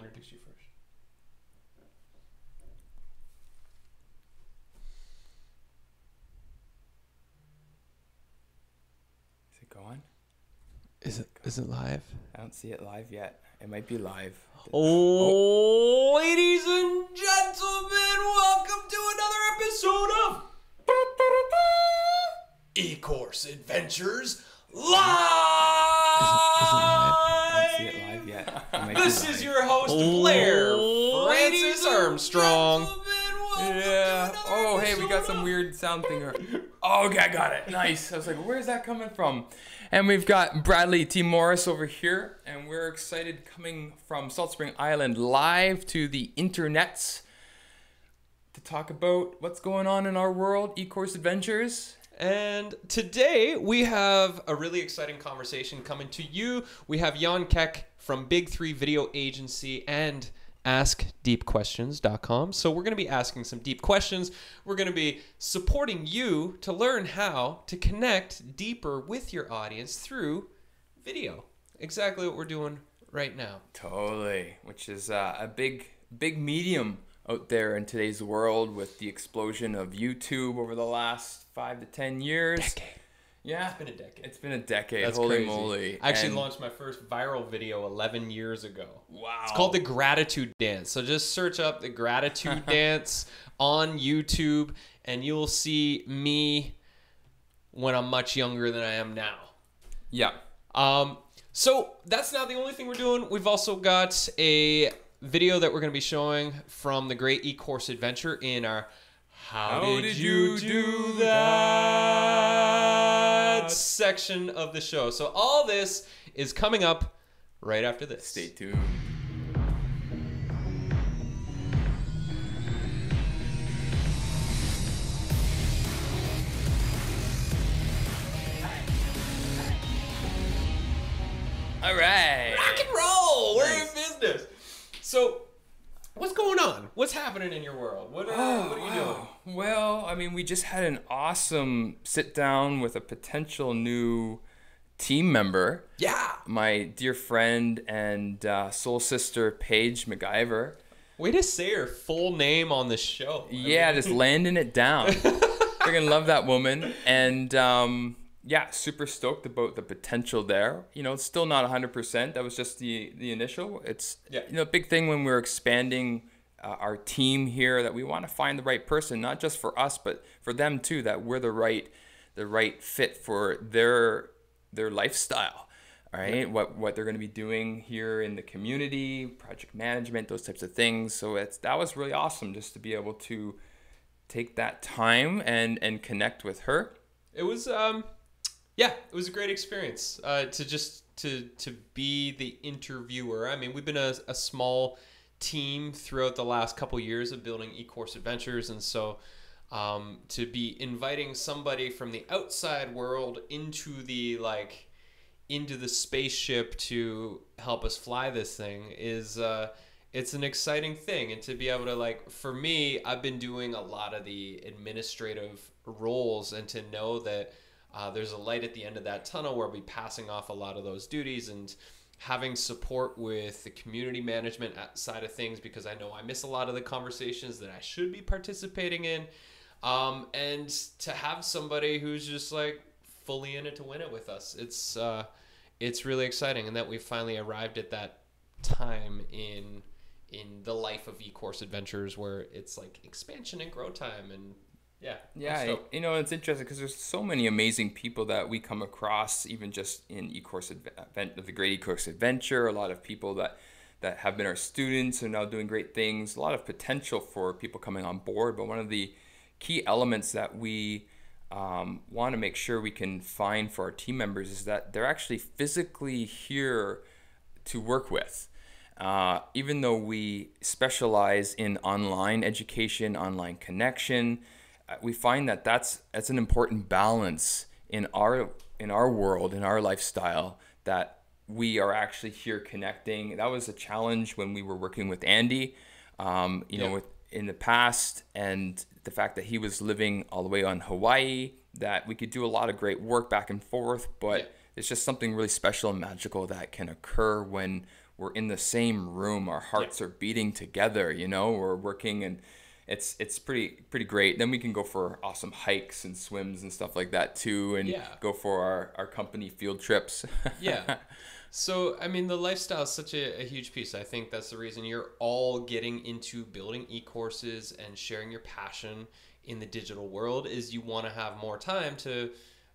introduce you first. Is it going? Is it live? I don't see it live yet. It might be live. Oh, ladies and gentlemen, welcome to another episode of eCourse Adventures Live! Is it live? I don't see it live yet. It might This be is live. your host, Blair Francis Armstrong. Yeah. Oh, hey, we got some weird sound thing. Oh, okay, I got it. Nice. I was like, where's that coming from? And we've got Bradley T. Morris over here, and we're excited coming from Salt Spring Island live to the internets to talk about what's going on in our world, eCourse Adventures. And today we have a really exciting conversation coming to you. We have Jan Keck from Big 3 Video Agency and AskDeepQuestions.com. So we're going to be asking some deep questions. We're going to be supporting you to learn how to connect deeper with your audience through video. Exactly what we're doing right now. Totally, which is a big medium out there in today's world with the explosion of YouTube over the last 5 to 10 years. Decade. Yeah, It's been a decade. It's been a decade. That's Holy crazy. moly! I actually And- launched my first viral video 11 years ago. Wow. It's called the Gratitude Dance. So just search up the Gratitude Dance on YouTube, and you'll see me when I'm much younger than I am now. Yeah. So that's not the only thing we're doing. We've also got a video that we're going to be showing from the Great eCourse Adventure in our How did you do that section of the show. So all this is coming up right after this. Stay tuned. All right. Rock and roll. We're in business. So what's going on? What's happening in your world? What are you doing? Well, I mean, we just had an awesome sit down with a potential new team member. Yeah. My dear friend and soul sister, Paige MacGyver. Way to say her full name on the show. Yeah, just landing it down. Freaking love that woman. And yeah, super stoked about the potential there. You know, it's still not 100%. That was just the initial. It's, Yeah. you know, a big thing when we're expanding our team here, that we want to find the right person, not just for us, but for them too, that we're the right fit for their lifestyle. All right, yeah. What they're going to be doing here in the community, project management, those types of things. So that was really awesome just to be able to take that time and connect with her. It was it was a great experience to be the interviewer. I mean, we've been a small team throughout the last couple years of building eCourse Adventures, and so to be inviting somebody from the outside world into the spaceship to help us fly this thing is it's an exciting thing. And to be able to, for me, I've been doing a lot of the administrative roles, and to know that there's a light at the end of that tunnel where I'll be passing off a lot of those duties and having support with the community management side of things, because I know I miss a lot of the conversations that I should be participating in. And to have somebody who's just fully in it to win it with us. It's really exciting, and that we've finally arrived at that time in the life of eCourse Adventures where it's expansion and grow time. And yeah, you know, it's interesting because there's so many amazing people that we come across, even just in eCourse the Great eCourse Adventure. A lot of people that have been our students are now doing great things. A lot of potential for people coming on board. But one of the key elements that we want to make sure we can find for our team members is that they're actually physically here to work with. Even though we specialize in online education, online connection, we find that that's an important balance in our world, in our lifestyle, that we are actually here connecting. That was a challenge when we were working with Andy, know, in the past, and the fact that he was living all the way on Hawaii, that we could do a lot of great work back and forth, but it's just something really special and magical that can occur when we're in the same room. Our hearts are beating together, you know, we're working, and it's pretty great. Then we can go for awesome hikes and swims and stuff like that too, and go for our company field trips. Yeah. So, I mean, the lifestyle is such a huge piece. I think that's the reason you're all getting into building e-courses and sharing your passion in the digital world, is you want to have more time to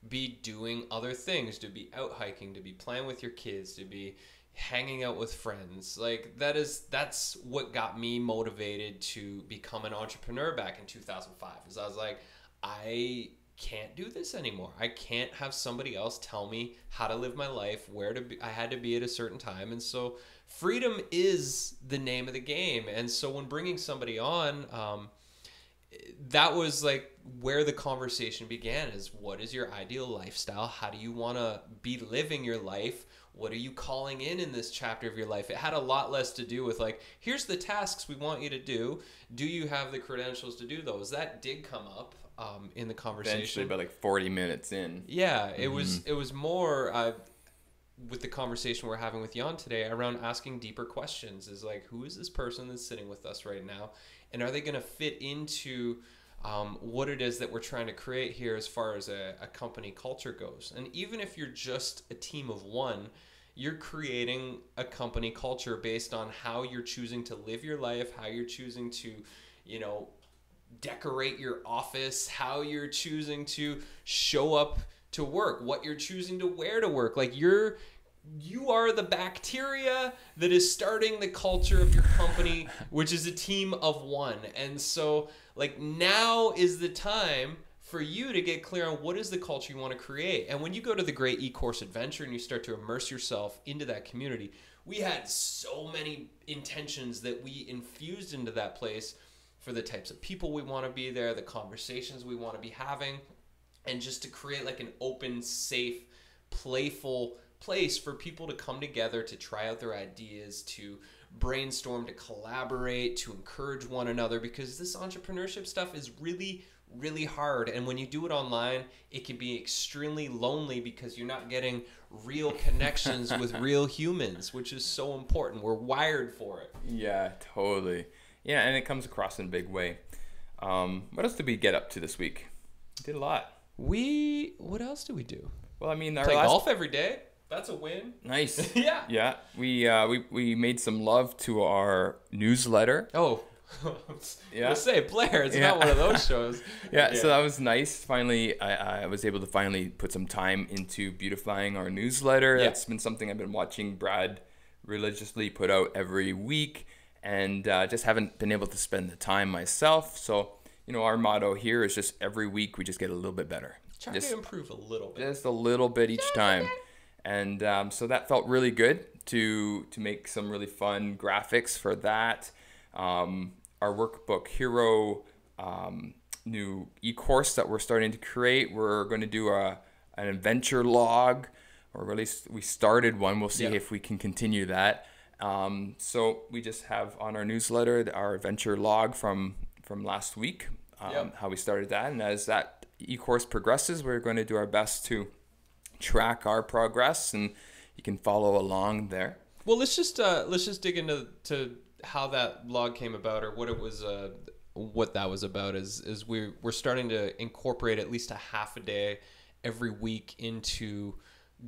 be doing other things, to be out hiking, to be playing with your kids, to be hanging out with friends. Like that's what got me motivated to become an entrepreneur back in 2005. Is I was like, I can't do this anymore. I can't have somebody else tell me how to live my life, where to be. I had to be at a certain time. And so freedom is the name of the game. And so when bringing somebody on, that was like where the conversation began, is what is your ideal lifestyle? How do you want to be living your life? What are you calling in this chapter of your life? It had a lot less to do with like, here's the tasks we want you to do. Do you have the credentials to do those? That did come up in the conversation. Eventually, about like 40 minutes in. Yeah, it was more with the conversation we're having with Jan today around asking deeper questions. Is like, who is this person that's sitting with us right now? And are they going to fit into what it is that we're trying to create here as far as a company culture goes? And even if you're just a team of one, you're creating a company culture based on how you're choosing to live your life, how you're choosing to, you know, decorate your office, how you're choosing to show up to work, what you're choosing to wear to work. Like you are the bacteria that is starting the culture of your company, which is a team of one. And so like now is the time for you to get clear on what is the culture you want to create. And when you go to the Great eCourse Adventure and you start to immerse yourself into that community, we had so many intentions that we infused into that place for the types of people we want to be there, the conversations we want to be having, and just to create like an open, safe, playful place for people to come together, to try out their ideas, to brainstorm, to collaborate, to encourage one another, because this entrepreneurship stuff is really, really hard. And when you do it online, it can be extremely lonely because you're not getting real connections with real humans, which is so important. We're wired for it. Yeah, totally. Yeah, and it comes across in a big way. What else did we get up to this week? We did a lot. What else do we do? Well, I mean, play golf every day. That's a win. Nice. Yeah. Yeah. We made some love to our newsletter. Oh. Yeah. Let's say Blair. It's not one of those shows. Yeah. So that was nice. Finally, I was able to finally put some time into beautifying our newsletter. Yeah. That's been something I've been watching Brad religiously put out every week, and just haven't been able to spend the time myself. So, you know, our motto here is just every week we just get a little bit better. Try to improve a little bit. Just a little bit each time. And so that felt really good to make some really fun graphics for that. Our workbook hero new e-course that we're starting to create, we're going to do an adventure log, or at least we started one. We'll see if we can continue that. So we just have on our newsletter our adventure log from last week, how we started that. And as that e-course progresses, we're going to do our best to track our progress, and you can follow along there. Well, let's just dig into how that log came about, or what it was, what that was about. Is we're starting to incorporate at least a half a day every week into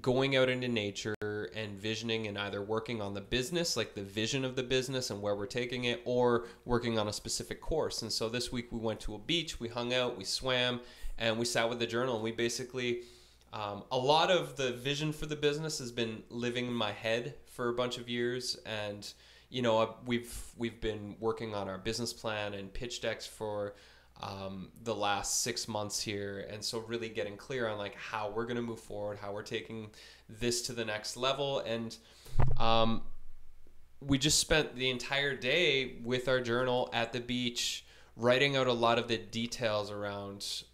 going out into nature and visioning, and either working on the business, like the vision of the business and where we're taking it, or working on a specific course. And so this week we went to a beach, we hung out, we swam, and we sat with the journal, and we basically a lot of the vision for the business has been living in my head for a bunch of years. And, you know, we've been working on our business plan and pitch decks for the last 6 months here. And so really getting clear on like how we're going to move forward, how we're taking this to the next level. And we just spent the entire day with our journal at the beach, writing out a lot of the details around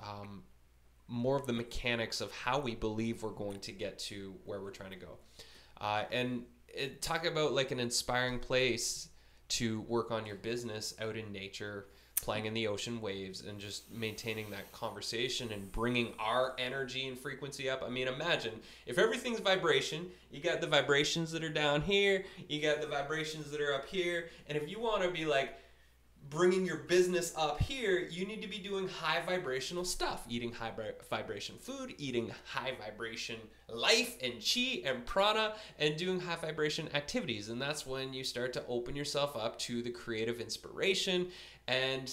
more of the mechanics of how we believe we're going to get to where we're trying to go. And talk about like an inspiring place to work on your business out in nature, playing in the ocean waves and just maintaining that conversation and bringing our energy and frequency up. I mean, imagine if everything's vibration, you got the vibrations that are down here, you got the vibrations that are up here, and if you want to be like bringing your business up here, you need to be doing high vibrational stuff, eating high vibration food, eating high vibration life and chi and prana, and doing high vibration activities. And that's when you start to open yourself up to the creative inspiration and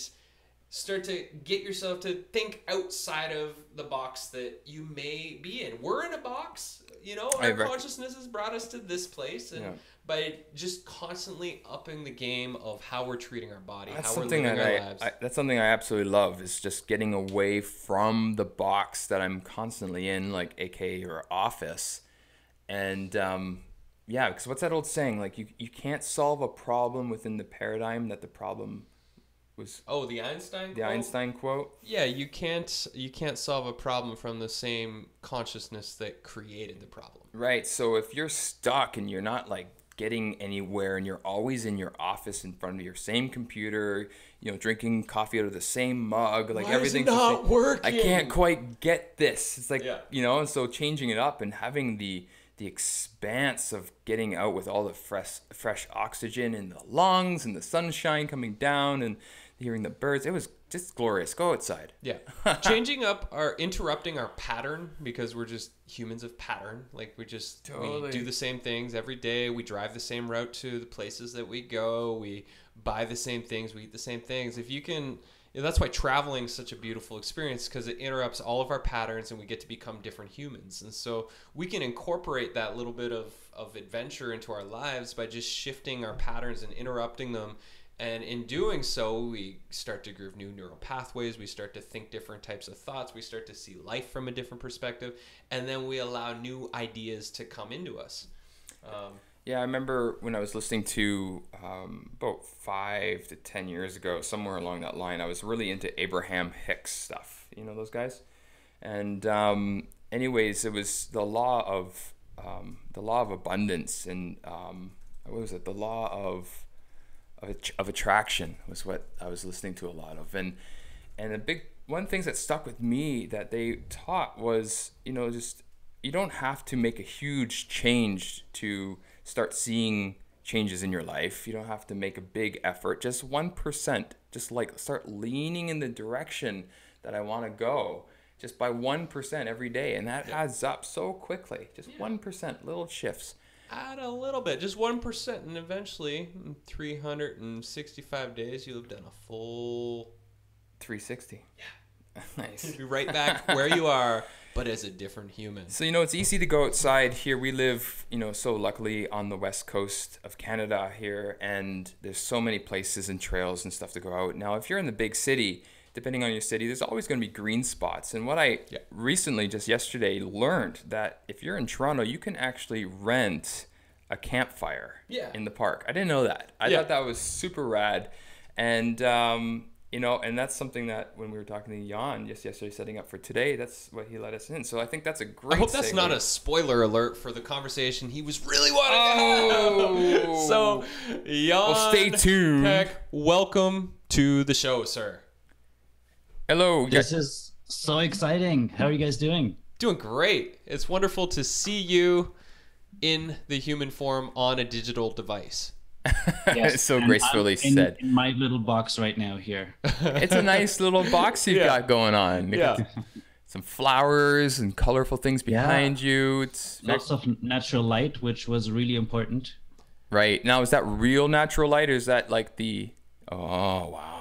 start to get yourself to think outside of the box that you may be in. We're in a box, you know, our consciousness has brought us to this place, and by just constantly upping the game of how we're treating our body, how we're living our lives. That's something I absolutely love, is just getting away from the box that I'm constantly in, like AKA your office. And because what's that old saying? Like you can't solve a problem within the paradigm that the problem was. Oh, the Einstein quote? The Einstein quote? Yeah, you can't solve a problem from the same consciousness that created the problem. Right. So if you're stuck and you're not like getting anywhere and you're always in your office in front of your same computer, you know, drinking coffee out of the same mug, like everything's not working. I can't quite get this. It's like, you know, and so changing it up and having the expanse of getting out with all the fresh oxygen in the lungs and the sunshine coming down and hearing the birds, it was just glorious. Go outside. Yeah. Interrupting our pattern, because we're just humans of pattern. Like we do the same things every day. We drive the same route to the places that we go. We buy the same things. We eat the same things. If you can, that's why traveling is such a beautiful experience, because it interrupts all of our patterns and we get to become different humans. And so we can incorporate that little bit of adventure into our lives by just shifting our patterns and interrupting them. And in doing so, we start to groove new neural pathways. We start to think different types of thoughts. We start to see life from a different perspective. And then we allow new ideas to come into us. I remember when I was listening to about 5 to 10 years ago, somewhere along that line, I was really into Abraham Hicks stuff. You know those guys? And anyways, it was the law of abundance, and what was it? The law of attraction was what I was listening to a lot of. And one of the things that stuck with me that they taught was, you know, just you don't have to make a huge change to start seeing changes in your life. You don't have to make a big effort, just 1%, just like start leaning in the direction that I want to go, just by 1% every day. And that adds up so quickly, just 1%, little shifts. Add a little bit, just 1%, and eventually, in 365 days, you'll have done a full 360. Yeah. Nice. You'll be right back where you are, but as a different human. So, you know, it's easy to go outside here. We live, you know, so luckily on the west coast of Canada here, and there's so many places and trails and stuff to go out. Now, if you're in the big city, depending on your city, there's always going to be green spots. And what I recently, just yesterday, learned that if you're in Toronto, you can actually rent a campfire in the park. I didn't know that. I thought that was super rad. And, you know, and that's something that when we were talking to Jan just yesterday, setting up for today, that's what he let us in. So I think that's a great I hope that's not a spoiler alert for the conversation he was really wanting to have. So, Jan, well, stay tuned. Keck, welcome to the show, sir. Hello. This is so exciting. How are you guys doing? Doing great. It's wonderful to see you in the human form on a digital device. Yes, so gracefully said. In my little box right now here. It's a nice little box you've got going on. Yeah. Some flowers and colorful things behind you. It's lots of natural light, which was really important. Right. Now, is that real natural light, or is that like the... Oh, wow.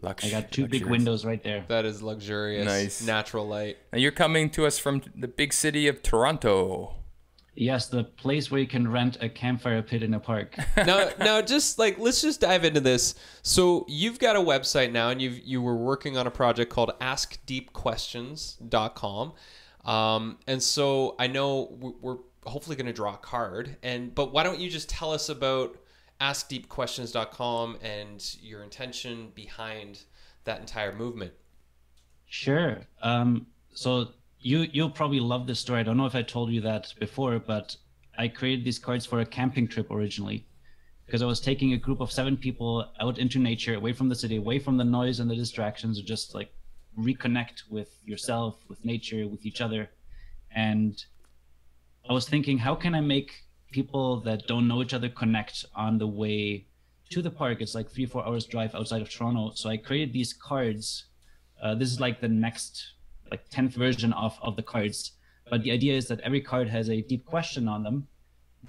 I got two big windows right there. That is luxurious. Nice. Natural light. Now you're coming to us from the big city of Toronto. Yes, the place where you can rent a campfire pit in a park. Now, just like, let's just dive into this. So you've got a website now, and you were working on a project called AskDeepQuestions.com. And so I know we're hopefully going to draw a card. But why don't you just tell us about AskDeepQuestions.com and your intention behind that entire movement? Sure. So you'll probably love this story. I don't know if I told you that before, but I created these cards for a camping trip originally. because I was taking a group of 7 people out into nature, away from the city, away from the noise and the distractions, and just like reconnect with yourself, with nature, with each other. And I was thinking, how can I make people that don't know each other connect on the way to the park? It's like 3-4 hours drive outside of Toronto. So I created these cards. This is like the next, like 10th version of the cards. But the idea is that every card has a deep question on them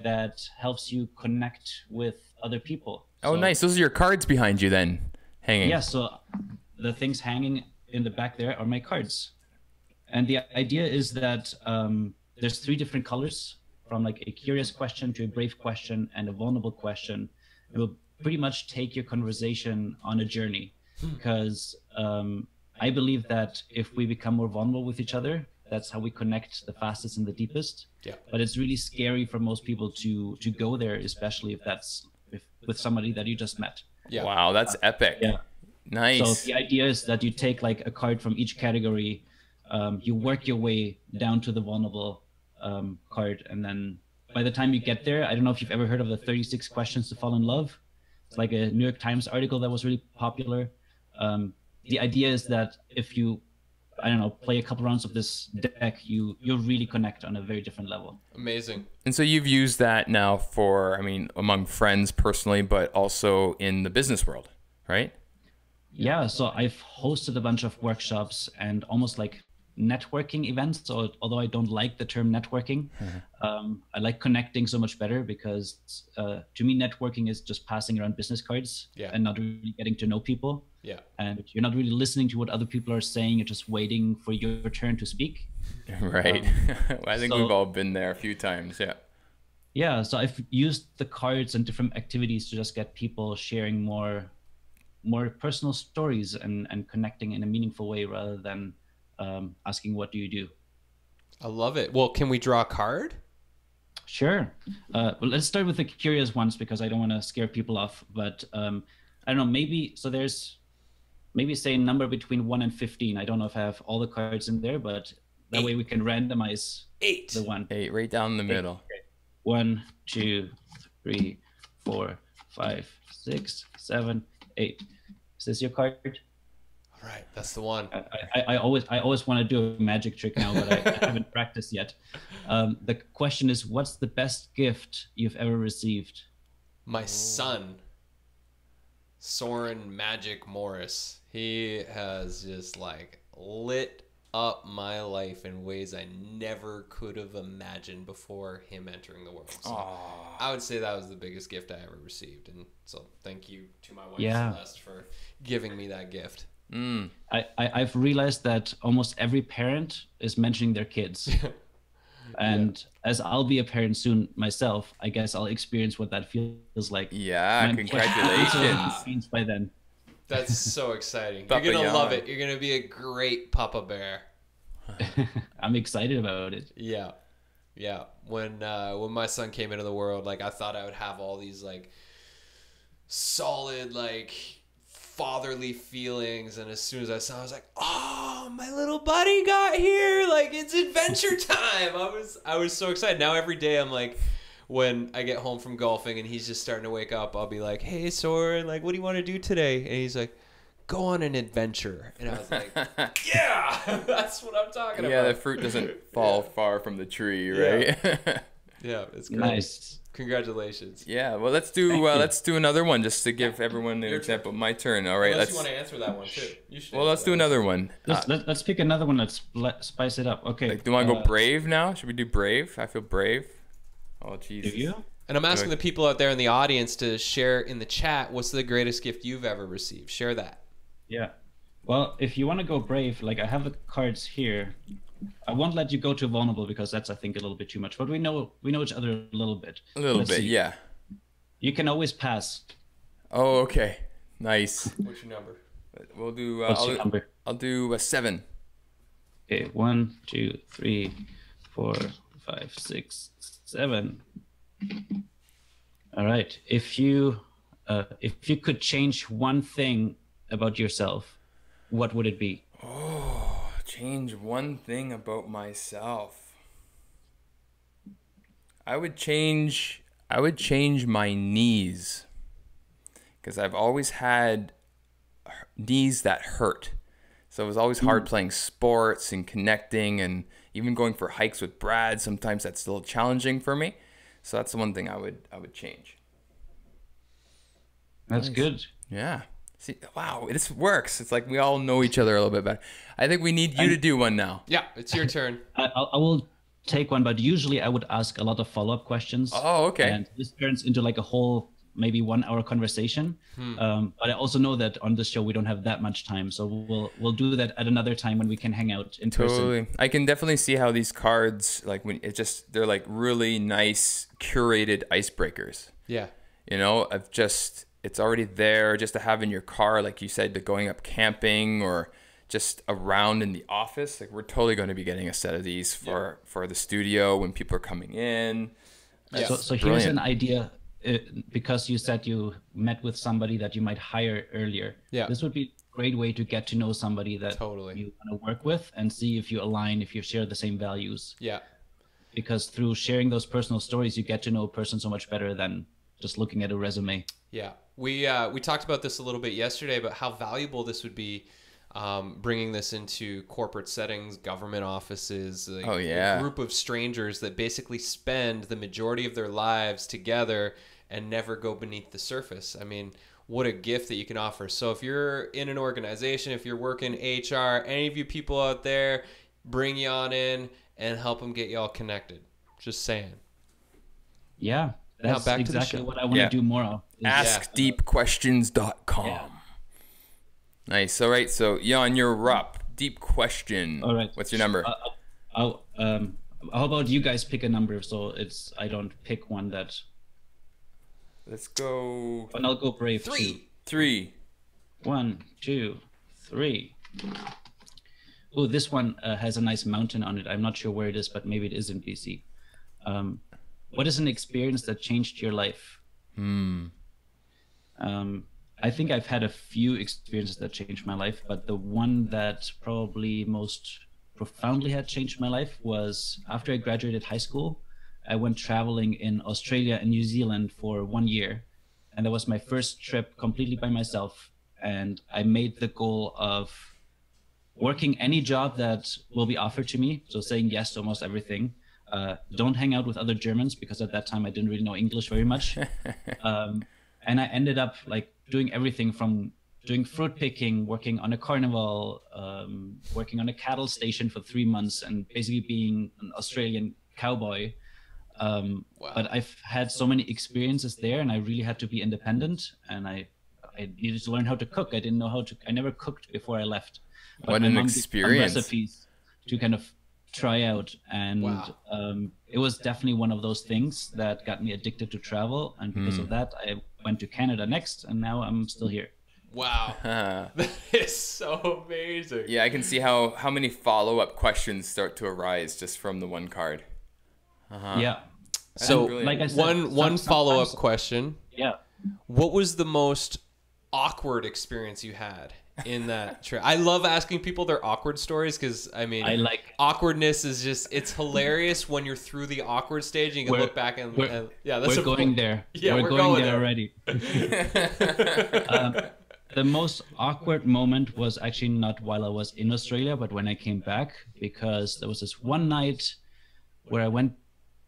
that helps you connect with other people. Oh, So, nice. Those are your cards behind you then, hanging. yeah, so the things hanging in the back there are my cards. And the idea is that there's 3 different colors, from like a curious question to a brave question and a vulnerable question. It will pretty much take your conversation on a journey, because I believe that if we become more vulnerable with each other, that's how we connect the fastest and the deepest. Yeah. But it's really scary for most people to go there, especially if that's with somebody that you just met. Yeah. Wow, that's epic. Yeah. Nice. So the idea is that you take like a card from each category, you work your way down to the vulnerable card, and then by the time you get there, I don't know if you've ever heard of the 36 questions to fall in love. It's like a New York Times article that was really popular. The idea is that if you, I don't know, play a couple rounds of this deck, you'll really connect on a very different level. Amazing. And so you've used that now for, I mean, among friends personally, but also in the business world, right? Yeah, so I've hosted a bunch of workshops and almost like networking events. So although I don't like the term networking, I like connecting so much better, because to me, networking is just passing around business cards and not really getting to know people. Yeah. And you're not really listening to what other people are saying. You're just waiting for your turn to speak. Right. I think we've all been there a few times. Yeah. Yeah. So I've used the cards and different activities to just get people sharing more personal stories and connecting in a meaningful way, rather than asking, what do you do? I love it. Well, can we draw a card? Sure. Well, let's start with the curious ones, because I don't want to scare people off. But I don't know, maybe, so there's maybe say a number between 1 and 15. I don't know if I have all the cards in there, but that 8. way we can randomize 8. the one. 8, right down the middle. Okay. 1, 2, 3, 4, 5, 6, 7, 8. Is this your card? All right, that's the one. I always want to do a magic trick now, but I haven't practiced yet. The question is, what's the best gift you've ever received? My son, Soren Magic Morris. He has just like lit up my life in ways I never could have imagined before him entering the world. So I would say that was the biggest gift I ever received. And so thank you to my wife, Celeste, for giving me that gift. I've realized that almost every parent is mentioning their kids. And as I'll be a parent soon myself, I guess I'll experience what that feels like. Yeah, congratulations. By then. That's so exciting. You're going to love it. You're going to be a great Papa Bear. I'm excited about it. Yeah. Yeah. When my son came into the world, like I thought I would have all these like solid, like fatherly feelings, and as soon as I saw, I was like, oh, my little buddy got here, like it's adventure time. I was so excited. Now every day I'm like, when I get home from golfing and he's just starting to wake up, I'll be like, hey Soren, like what do you want to do today? And he's like, go on an adventure. And I was like, yeah, that's what I'm talking about. Yeah, the fruit doesn't fall far from the tree, right? Yeah, it's great. Nice. Congratulations. Yeah, well, let's do another one just to give everyone an example. My turn. All right, Unless you want to answer that one too. You should. Well, let's do another one. Let's pick another one. Let's spice it up. Okay. Like, do you want to go brave now? Should we do brave? I feel brave. Oh, Jesus. Do you? And I'm asking the people out there in the audience to share in the chat, what's the greatest gift you've ever received? Share that. Yeah. Well, if you want to go brave, like I have the cards here. I won't let you go too vulnerable, because that's, I think, a little bit too much. But we know each other a little bit. A little bit, yeah. You can always pass. Oh, okay. Nice. What's your number? We'll do. What's your number? I'll do a 7. Okay, 1, 2, 3, 4, 5, 6, 7. All right. If you could change one thing about yourself, what would it be? Oh, change one thing about myself. I would change my knees. because I've always had knees that hurt. So it was always hard playing sports and connecting, and even going for hikes with Brad. Sometimes that's still challenging for me. So that's the one thing I would change. That's good. Yeah. See, wow, this works. It's like we all know each other a little bit better. I think we need you to do one now. Yeah, it's your turn. I will take one, but usually I would ask a lot of follow-up questions. Oh, okay. And this turns into like a whole maybe 1 hour conversation. But I also know that on this show we don't have that much time, so we'll do that at another time when we can hang out in person. I can definitely see how these cards, like when they're like really nice curated icebreakers. Yeah. You know, it's already there just to have in your car, like you said, to going up camping or just around in the office. Like we're totally going to be getting a set of these for the studio when people are coming in. So here's an idea. Because you said you met with somebody that you might hire earlier. Yeah. This would be a great way to get to know somebody that you want to work with and see if you align, if you share the same values. Yeah. Because through sharing those personal stories, you get to know a person so much better than just looking at a resume. Yeah. We talked about this a little bit yesterday, but how valuable this would be, bringing this into corporate settings, government offices, like a group of strangers that basically spend the majority of their lives together and never go beneath the surface. I mean, what a gift that you can offer. So if you're in an organization, if you're working HR, any of you people out there, bring you on in and help them get you all connected. Just saying. Yeah, that's back exactly to the show. what I want to do more of. AskDeepQuestions.com. Yeah. Nice. All right. So, Jan, you're up. Deep question. All right. What's your number? How about you guys pick a number so I don't pick one that. Let's go. And I'll go brave. 3. 1, 2, 3. Oh, this one has a nice mountain on it. I'm not sure where it is, but maybe it is in BC. What is an experience that changed your life? I think I've had a few experiences that changed my life, but the one that probably most profoundly had changed my life was after I graduated high school. I went traveling in Australia and New Zealand for 1 year. And that was my first trip completely by myself. And I made the goal of working any job that will be offered to me. So saying yes to almost everything. Don't hang out with other Germans, because at that time I didn't really know English very much. And I ended up like doing everything from doing fruit picking, working on a carnival, working on a cattle station for 3 months, and basically being an Australian cowboy. Wow. But I've had so many experiences there, and I really had to be independent, and I needed to learn how to cook. I didn't know how to. I never cooked before I left. But what my an mom experience! Did recipes to kind of try out, and it was definitely one of those things that got me addicted to travel, and because of that, I went to Canada next, and now I'm still here. Wow. That is so amazing. Yeah, I can see how many follow-up questions start to arise just from the one card. Yeah. So, like I said, one follow-up question. Yeah. What was the most awkward experience you had in that trip? I love asking people their awkward stories, because I mean, awkwardness is just—it's hilarious when you're through the awkward stage and you can look back and yeah, that's we're going there. Yeah, we're going there already. The most awkward moment was actually not while I was in Australia, but when I came back, because there was this one night where I went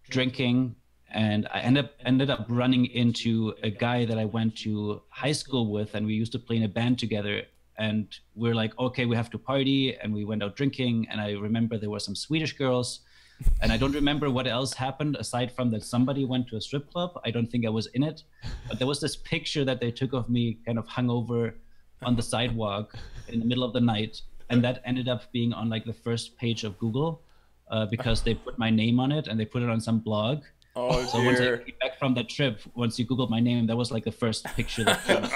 drinking, and I ended up running into a guy that I went to high school with, and we used to play in a band together. And we're like, okay, we have to party, and we went out drinking. And I remember there were some Swedish girls, and I don't remember what else happened aside from that somebody went to a strip club. I don't think I was in it, but there was this picture that they took of me kind of hungover on the sidewalk in the middle of the night, and that ended up being on like the first page of Google. Because they put my name on it, and they put it on some blog. Oh, so once I came back from that trip, once you Googled my name, that was like the first picture that came up.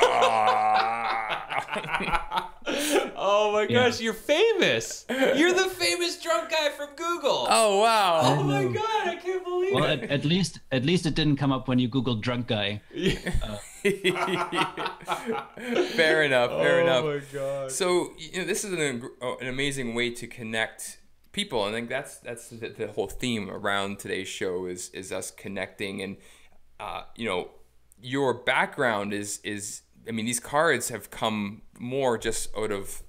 Oh my gosh, you're famous. You're the famous drunk guy from Google. Oh wow. Oh my god, I can't believe it. Well, at least it didn't come up when you Googled drunk guy. Fair enough. Oh my god. So, this is an amazing way to connect people. I think that's the whole theme around today's show is us connecting. And your background is I mean, these cards have come more just out of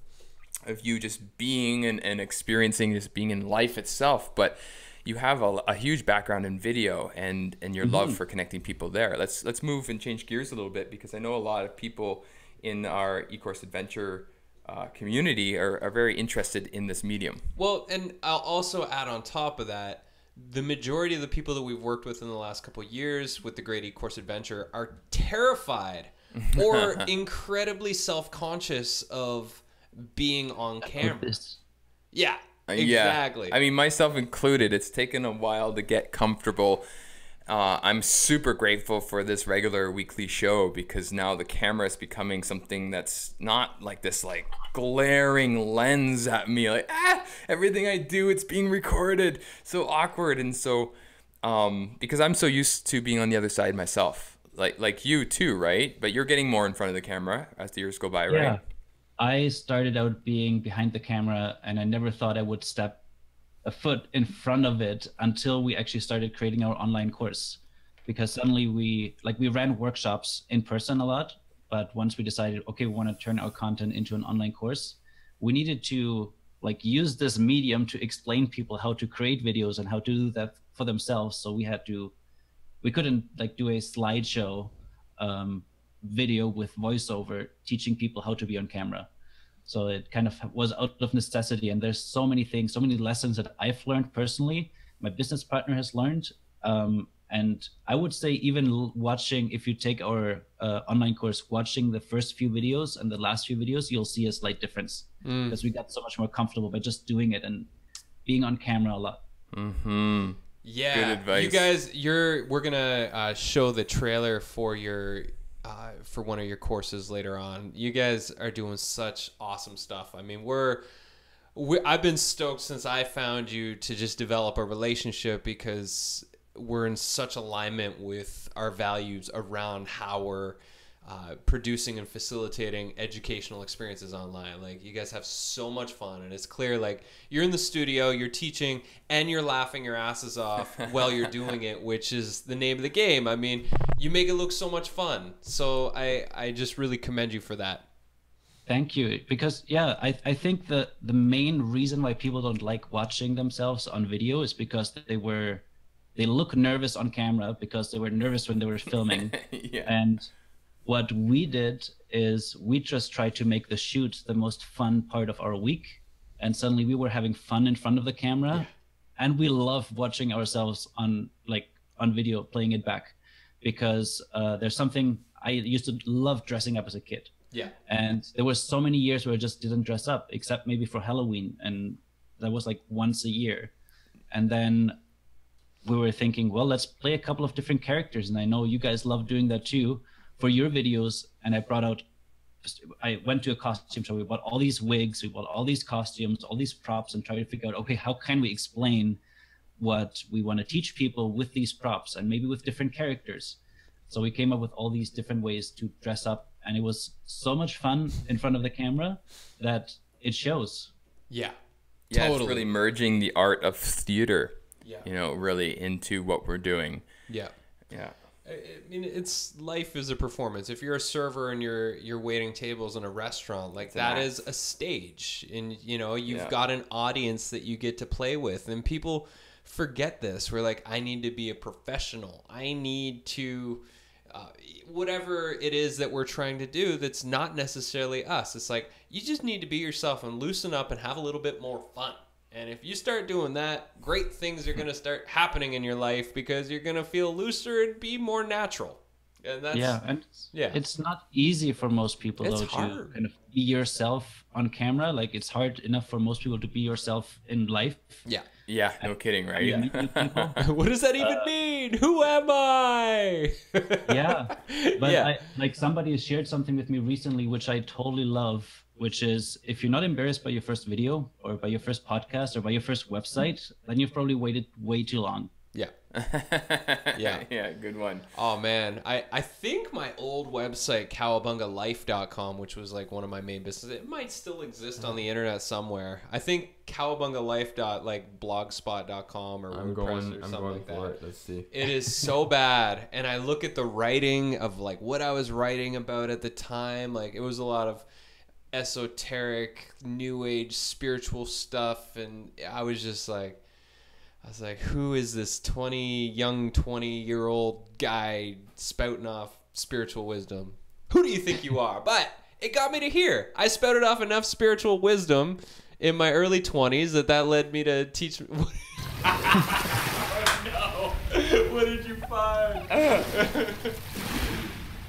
you just being and experiencing just being in life itself, but you have a huge background in video and your love for connecting people there. Let's move and change gears a little bit, because I know a lot of people in our eCourse Adventure community are very interested in this medium. Well, and I'll also add on top of that, the majority of the people that we've worked with in the last couple of years with the Great eCourse Adventure are terrified or incredibly self-conscious of being on camera. Yeah, exactly. Yeah. I mean, myself included, it's taken a while to get comfortable. I'm super grateful for this regular weekly show, because now the camera is becoming something that's not like this like glaring lens at me, like everything I do, it's being recorded, so awkward. And so because I'm so used to being on the other side myself, like you too, right? But you're getting more in front of the camera as the years go by, right? Yeah. I started out being behind the camera, and I never thought I would step a foot in front of it until we actually started creating our online course. Because suddenly we ran workshops in person a lot, but once we decided, okay, we want to turn our content into an online course, we needed to like use this medium to explain people how to create videos and how to do that for themselves. So we couldn't like do a slideshow video with voiceover teaching people how to be on camera. So it kind of was out of necessity. And there's so many things, so many lessons that I've learned personally, my business partner has learned. And I would say even watching, if you take our online course, watching the first few videos and the last few videos, you'll see a slight difference because we got so much more comfortable by just doing it and being on camera a lot. Mm-hmm. Yeah. Good advice. You guys, we're going to show the trailer for for one of your courses later on. You guys are doing such awesome stuff. I mean, I've been stoked since I found you to just develop a relationship, because we're in such alignment with our values around how we're producing and facilitating educational experiences online. Like, you guys have so much fun, and it's clear, like, you're in the studio, you're teaching, and you're laughing your asses off while you're doing it, which is the name of the game. I mean, you make it look so much fun. So I just really commend you for that. Thank you. Because I think the main reason why people don't like watching themselves on video is because they look nervous on camera because they were nervous when they were filming. Yeah. And what we did is we just tried to make the shoot the most fun part of our week. And suddenly we were having fun in front of the camera. Yeah. And we love watching ourselves on video, playing it back, because there's something I used to love dressing up as a kid. Yeah. And there were so many years where I just didn't dress up, except maybe for Halloween. And that was like once a year. And then we were thinking, well, let's play a couple of different characters. And I know you guys love doing that too for your videos. And I went to a costume show. We bought all these wigs, we bought all these costumes, all these props, and tried to figure out, okay, how can we explain what we want to teach people with these props and maybe with different characters? So we came up with all these different ways to dress up, and it was so much fun in front of the camera that it shows. Yeah. Yeah, Totally. It's really merging the art of theater, yeah, really into what we're doing. Yeah. Yeah. I mean, life is a performance. If you're a server and you're waiting tables in a restaurant, like that is a stage, and you've got an audience that you get to play with, and people forget this. We're like, I need to be a professional. I need to, whatever it is that we're trying to do, that's not necessarily us. It's like, you just need to be yourself and loosen up and have a little bit more fun. And if you start doing that, great things are going to start happening in your life, because you're going to feel looser and be more natural. And that's, it's not easy for most people, it's though, hard to kind of be yourself on camera. Like, it's hard enough for most people to be yourself in life. Yeah. Yeah, no kidding, right? Yeah. What does that even mean? Who am I? Yeah. But somebody has shared something with me recently, which I totally love, which is, if you're not embarrassed by your first video or by your first podcast or by your first website, then you've probably waited way too long. Yeah. Yeah. Yeah, good one. Oh man, I think my old website cowabungalife.com, which was like one of my main businesses, it might still exist on the internet somewhere. I think cowabungalife.blogspot.com or WordPress or something like that. Let's see. It is so bad, and I look at the writing of like what I was writing about at the time. Like it was a lot of esoteric, new age, spiritual stuff, and I was like, who is this 20-year-old guy spouting off spiritual wisdom? Who do you think you are? But it got me to here. I spouted off enough spiritual wisdom in my early 20s that led me to teach. Oh, no. What did you find?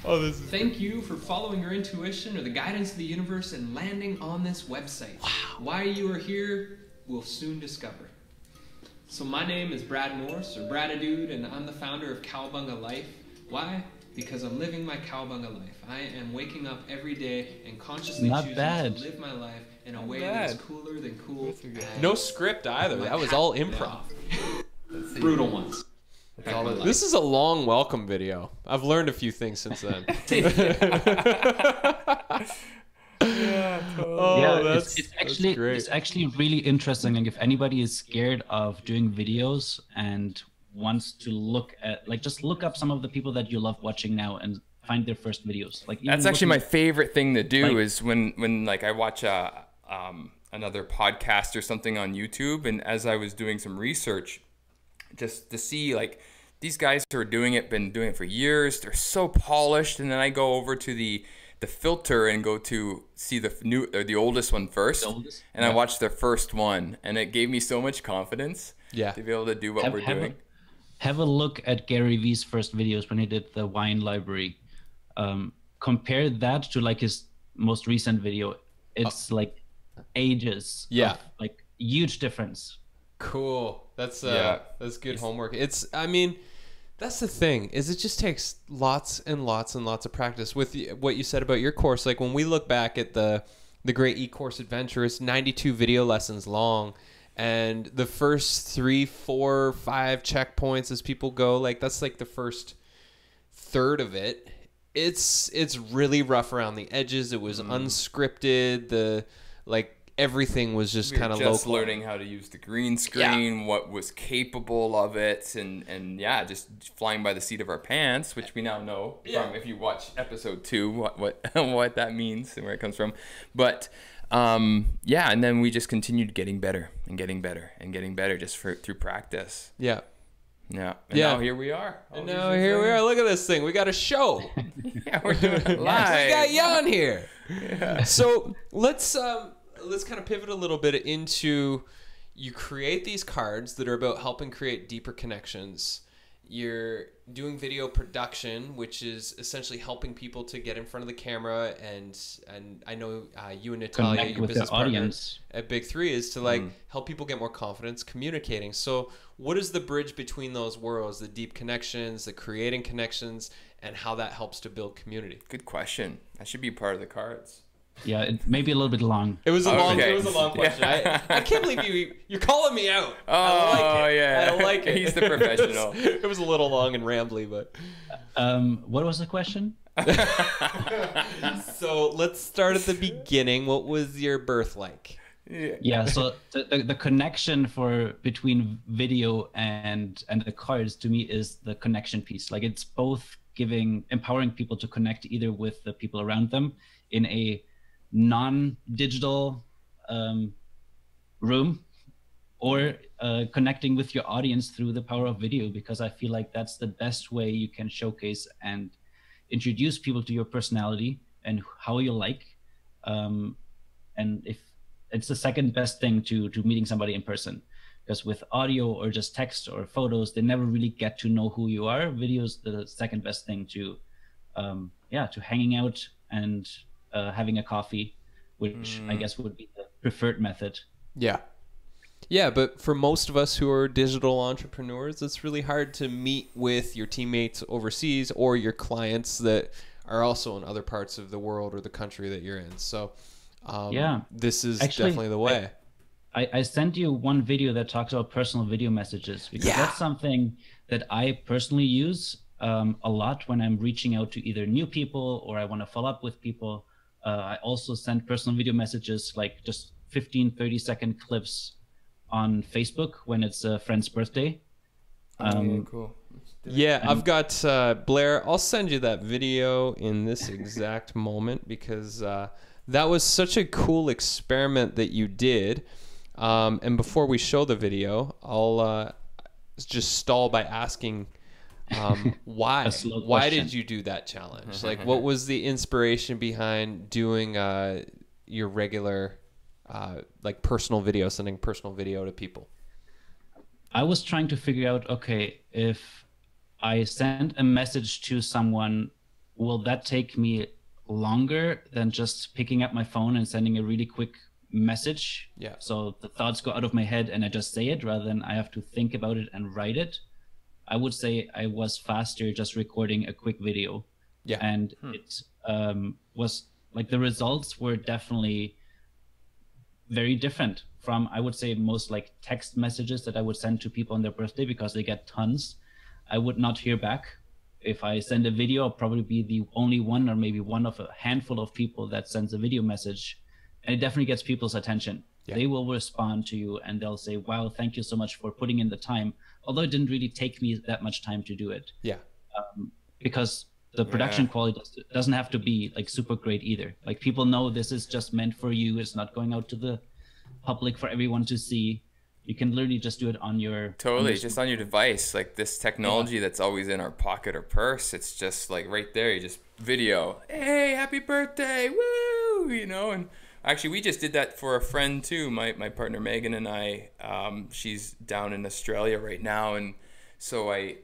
Oh, this is... Thank you for following your intuition or the guidance of the universe and landing on this website. Wow. Why you are here, we'll soon discover. So my name is Brad Morse, or Bradadude, and I'm the founder of Cowabunga Life. Why? Because I'm living my Cowabunga life. I am waking up every day and consciously choosing to live my life in a way that is cooler than cool. No script either. That was all improv. Brutal ones. This is a long welcome video. I've learned a few things since then. Yeah, it's actually really interesting. Like if anybody is scared of doing videos and wants to look at, like, just look up some of the people that you love watching now and find their first videos. Like that's actually my favorite thing to do, like, is when like I watch another podcast or something on YouTube, and as I was doing some research, just to see like these guys who are been doing it for years, they're so polished, and then I go over to the filter and go to see the oldest one first, and I watched their first one, and it gave me so much confidence to be able to do what we're doing. Have a look at Gary Vee's first videos when he did the wine library. Compare that to like his most recent video. It's like ages. Of, like huge difference. Cool. That's good homework. That's the thing, is it just takes lots and lots and lots of practice. With what you said about your course, like when we look back at the great eCourse adventure, it's 92 video lessons long, and the first 3, 4, 5 checkpoints as people go, like that's like the first third of it. It's really rough around the edges. It was unscripted. Everything was just kind of local. Learning how to use the green screen, what was capable of it, and just flying by the seat of our pants, which we now know from if you watch episode 2 what that means and where it comes from. But and then we just continued getting better and getting better and getting better just through practice. Yeah. And now here we are. Look at this thing. We got a show. We're doing it live. We got Jan here. Yeah. So let's kind of pivot a little bit into, you create these cards that are about helping create deeper connections. You're doing video production, which is essentially helping people to get in front of the camera, and I know you and Natalia, your business partner at Big 3, is to help people get more confidence communicating. So what is the bridge between those worlds, the deep connections, the creating connections, and how that helps to build community? Good question. That should be part of the cards. Yeah, it may be a little bit long. It was a long question. I can't believe you're calling me out. I like it. He's the professional. It was a little long and rambly, but what was the question? So let's start at the beginning. What was your birth like? Yeah, so the connection between video and the cards to me is the connection piece. Like it's both empowering people to connect either with the people around them in a non-digital room, or connecting with your audience through the power of video, because I feel like that's the best way you can showcase and introduce people to your personality and how you like, and if it's the second best thing to meeting somebody in person, because with audio or just text or photos, they never really get to know who you are. Video's the second best thing to hanging out and having a coffee, which I guess would be the preferred method. Yeah, but for most of us who are digital entrepreneurs, it's really hard to meet with your teammates overseas or your clients that are also in other parts of the world or the country that you're in. So this is definitely the way. I sent you one video that talks about personal video messages, because that's something that I personally use a lot when I'm reaching out to either new people or I want to follow up with people. I also send personal video messages, like just 15, 30-second clips on Facebook when it's a friend's birthday. Cool. Yeah, I've got Blair. I'll send you that video in this exact moment, because that was such a cool experiment that you did. And before we show the video, I'll just stall by asking why? Why did you do that challenge? Like, what was the inspiration behind doing your regular like personal video, sending personal video to people? I was trying to figure out, okay, if I send a message to someone, will that take me longer than just picking up my phone and sending a really quick message? Yeah. So the thoughts go out of my head and I just say it, rather than I have to think about it and write it. I would say I was faster just recording a quick video. Yeah. And it was like, the results were definitely very different from, I would say, most like text messages that I would send to people on their birthday, because they get tons. I would not hear back. If I send a video, I'll probably be the only one or maybe one of a handful of people that sends a video message. And it definitely gets people's attention. Yeah. They will respond to you and they'll say, wow, thank you so much for putting in the time. Although it didn't really take me that much time to do it. Yeah. Because the production quality doesn't have to be like super great either. Like, people know this is just meant for you. It's not going out to the public for everyone to see. You can literally just do it on your just on your device. Like, this technology that's always in our pocket or purse, it's just like right there. You just video, hey, happy birthday, woo, you know. And actually, we just did that for a friend too. My partner Megan and I. She's down in Australia right now, and so I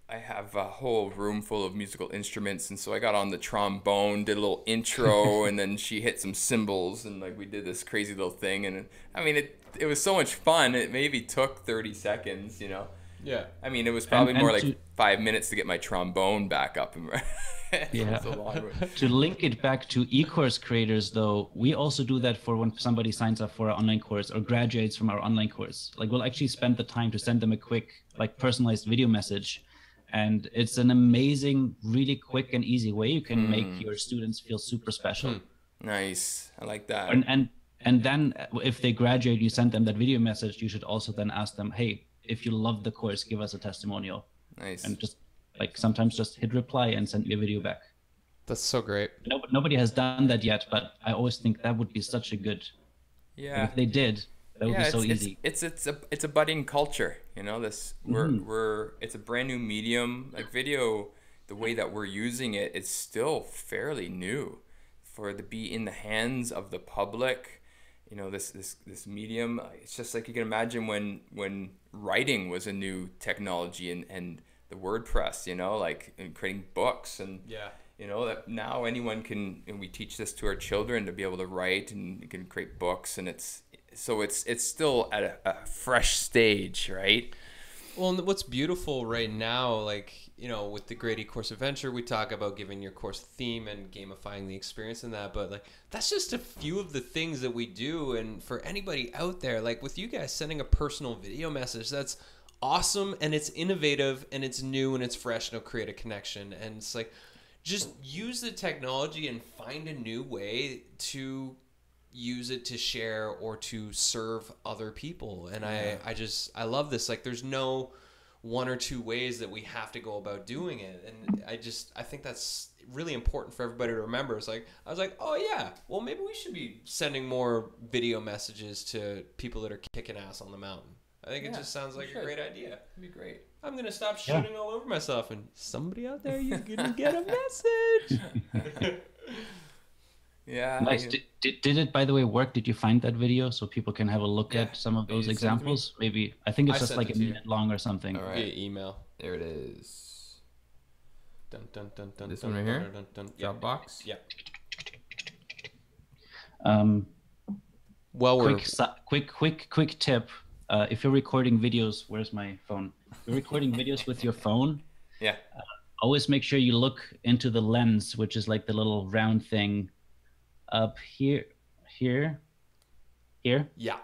have a whole room full of musical instruments, and so I got on the trombone, did a little intro, and then she hit some cymbals, and like we did this crazy little thing. And I mean, it was so much fun. It maybe took 30 seconds, you know. Yeah. I mean, it was probably more like 5 minutes to get my trombone back up. And yeah. To link it back to eCourse creators, though, we also do that for when somebody signs up for our online course or graduates from our online course. Like, we'll actually spend the time to send them a quick, like, personalized video message. And it's an amazing, really quick and easy way you can make your students feel super special. Nice. I like that. And then if they graduate, you send them that video message, you should also then ask them, hey, if you love the course, give us a testimonial. Nice. And just like sometimes just hit reply and send me a video back. That's so great. Nobody has done that yet, but I always think that would be such a good. Yeah. Like, if they did, that would be so easy. It's a budding culture, you know. This it's a brand new medium. Like, video, the way that we're using it, it's still fairly new for it to be in the hands of the public. You know, this medium. It's just like you can imagine when writing was a new technology and the WordPress, you know, like, and creating books and you know, that now anyone can, and we teach this to our children to be able to write and you can create books, and it's still at a fresh stage, right? Well, and what's beautiful right now, like, you know, with the Great eCourse Adventure, we talk about giving your course theme and gamifying the experience in that, but like, that's just a few of the things that we do. And for anybody out there, like with you guys sending a personal video message, that's awesome, and it's innovative and it's new and it's fresh, and it'll create a connection. And it's like, just use the technology and find a new way to use it to share or to serve other people. And I love this. Like, there's no one or two ways that we have to go about doing it. And I think that's really important for everybody to remember. It's like, I was like, oh yeah, well, maybe we should be sending more video messages to people that are kicking ass on the mountain. I think it just sounds like a great idea. It'd be great. I'm going to stop shooting all over myself, and somebody out there, you're going to get a message. Yeah. Nice. Did it, by the way, work? Did you find that video so people can have a look at some of those examples? Maybe. I think it's just like a minute long or something. All right. Via email. There it is. Dun, dun, dun, dun, this dun, one right here? dun, dun, dun. Dropbox? Yeah. Well, quick tip. If you're recording videos, where's my phone? If you're recording videos with your phone, always make sure you look into the lens, which is like the little round thing up here. Yeah.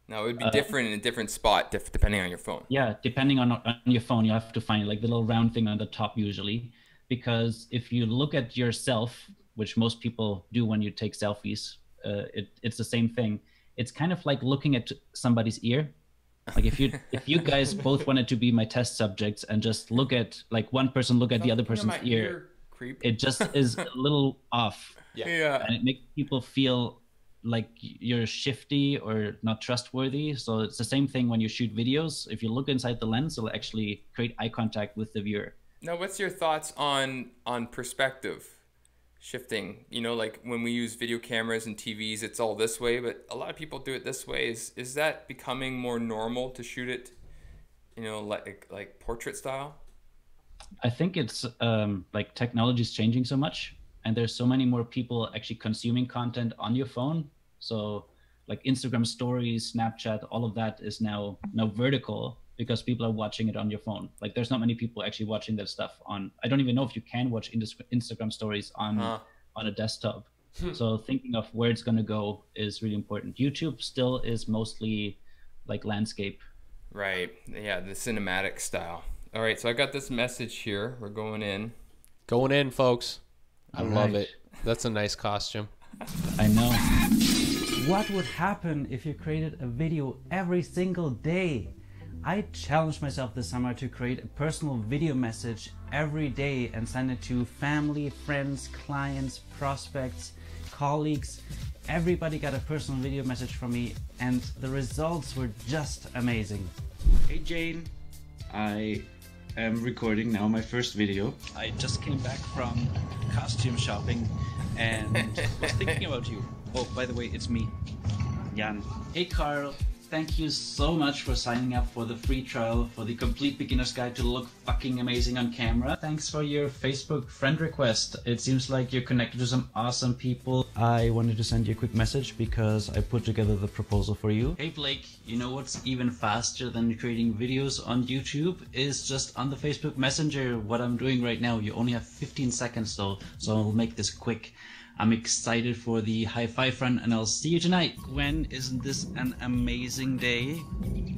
Now, it would be different in a different spot, depending on your phone. Yeah, depending on your phone, you have to find like the little round thing on the top usually, because if you look at yourself, which most people do when you take selfies, it's the same thing. It's kind of like looking at somebody's ear. Like if you guys both wanted to be my test subjects and just look at like one person look at the other person's ear, it just is a little off. Yeah. And it makes people feel like you're shifty or not trustworthy. So it's the same thing when you shoot videos. If you look inside the lens, it'll actually create eye contact with the viewer. Now, what's your thoughts on perspective shifting? You know, like when we use video cameras and TVs, it's all this way, but a lot of people do it this way. Is that becoming more normal to shoot it, you know, like portrait style? I think it's like technology is changing so much, and there's so many more people actually consuming content on your phone. So like Instagram stories, Snapchat, all of that is now vertical because people are watching it on your phone. Like there's not many people actually watching that stuff on, I don't even know if you can watch Instagram stories on a desktop. So thinking of where it's going to go is really important. YouTube still is mostly like landscape. Right. Yeah, the cinematic style. All right, so I got this message here. We're going in. Going in, folks. I love right. it. That's a nice costume. I know. What would happen if you created a video every single day? I challenged myself this summer to create a personal video message every day and send it to family, friends, clients, prospects, colleagues. Everybody got a personal video message from me, and the results were just amazing. Hey Jane, I am recording now my first video. I just came back from costume shopping and was thinking about you. Oh, by the way, it's me, Jan. Hey Carl, thank you so much for signing up for the free trial for the Complete Beginner's Guide to look fucking amazing on camera. Thanks for your Facebook friend request. It seems like you're connected to some awesome people. I wanted to send you a quick message because I put together the proposal for you. Hey Blake, you know what's even faster than creating videos on YouTube is just on the Facebook Messenger, what I'm doing right now. You only have 15 seconds though, so I'll make this quick. I'm excited for the high five run and I'll see you tonight. Gwen, isn't this an amazing day?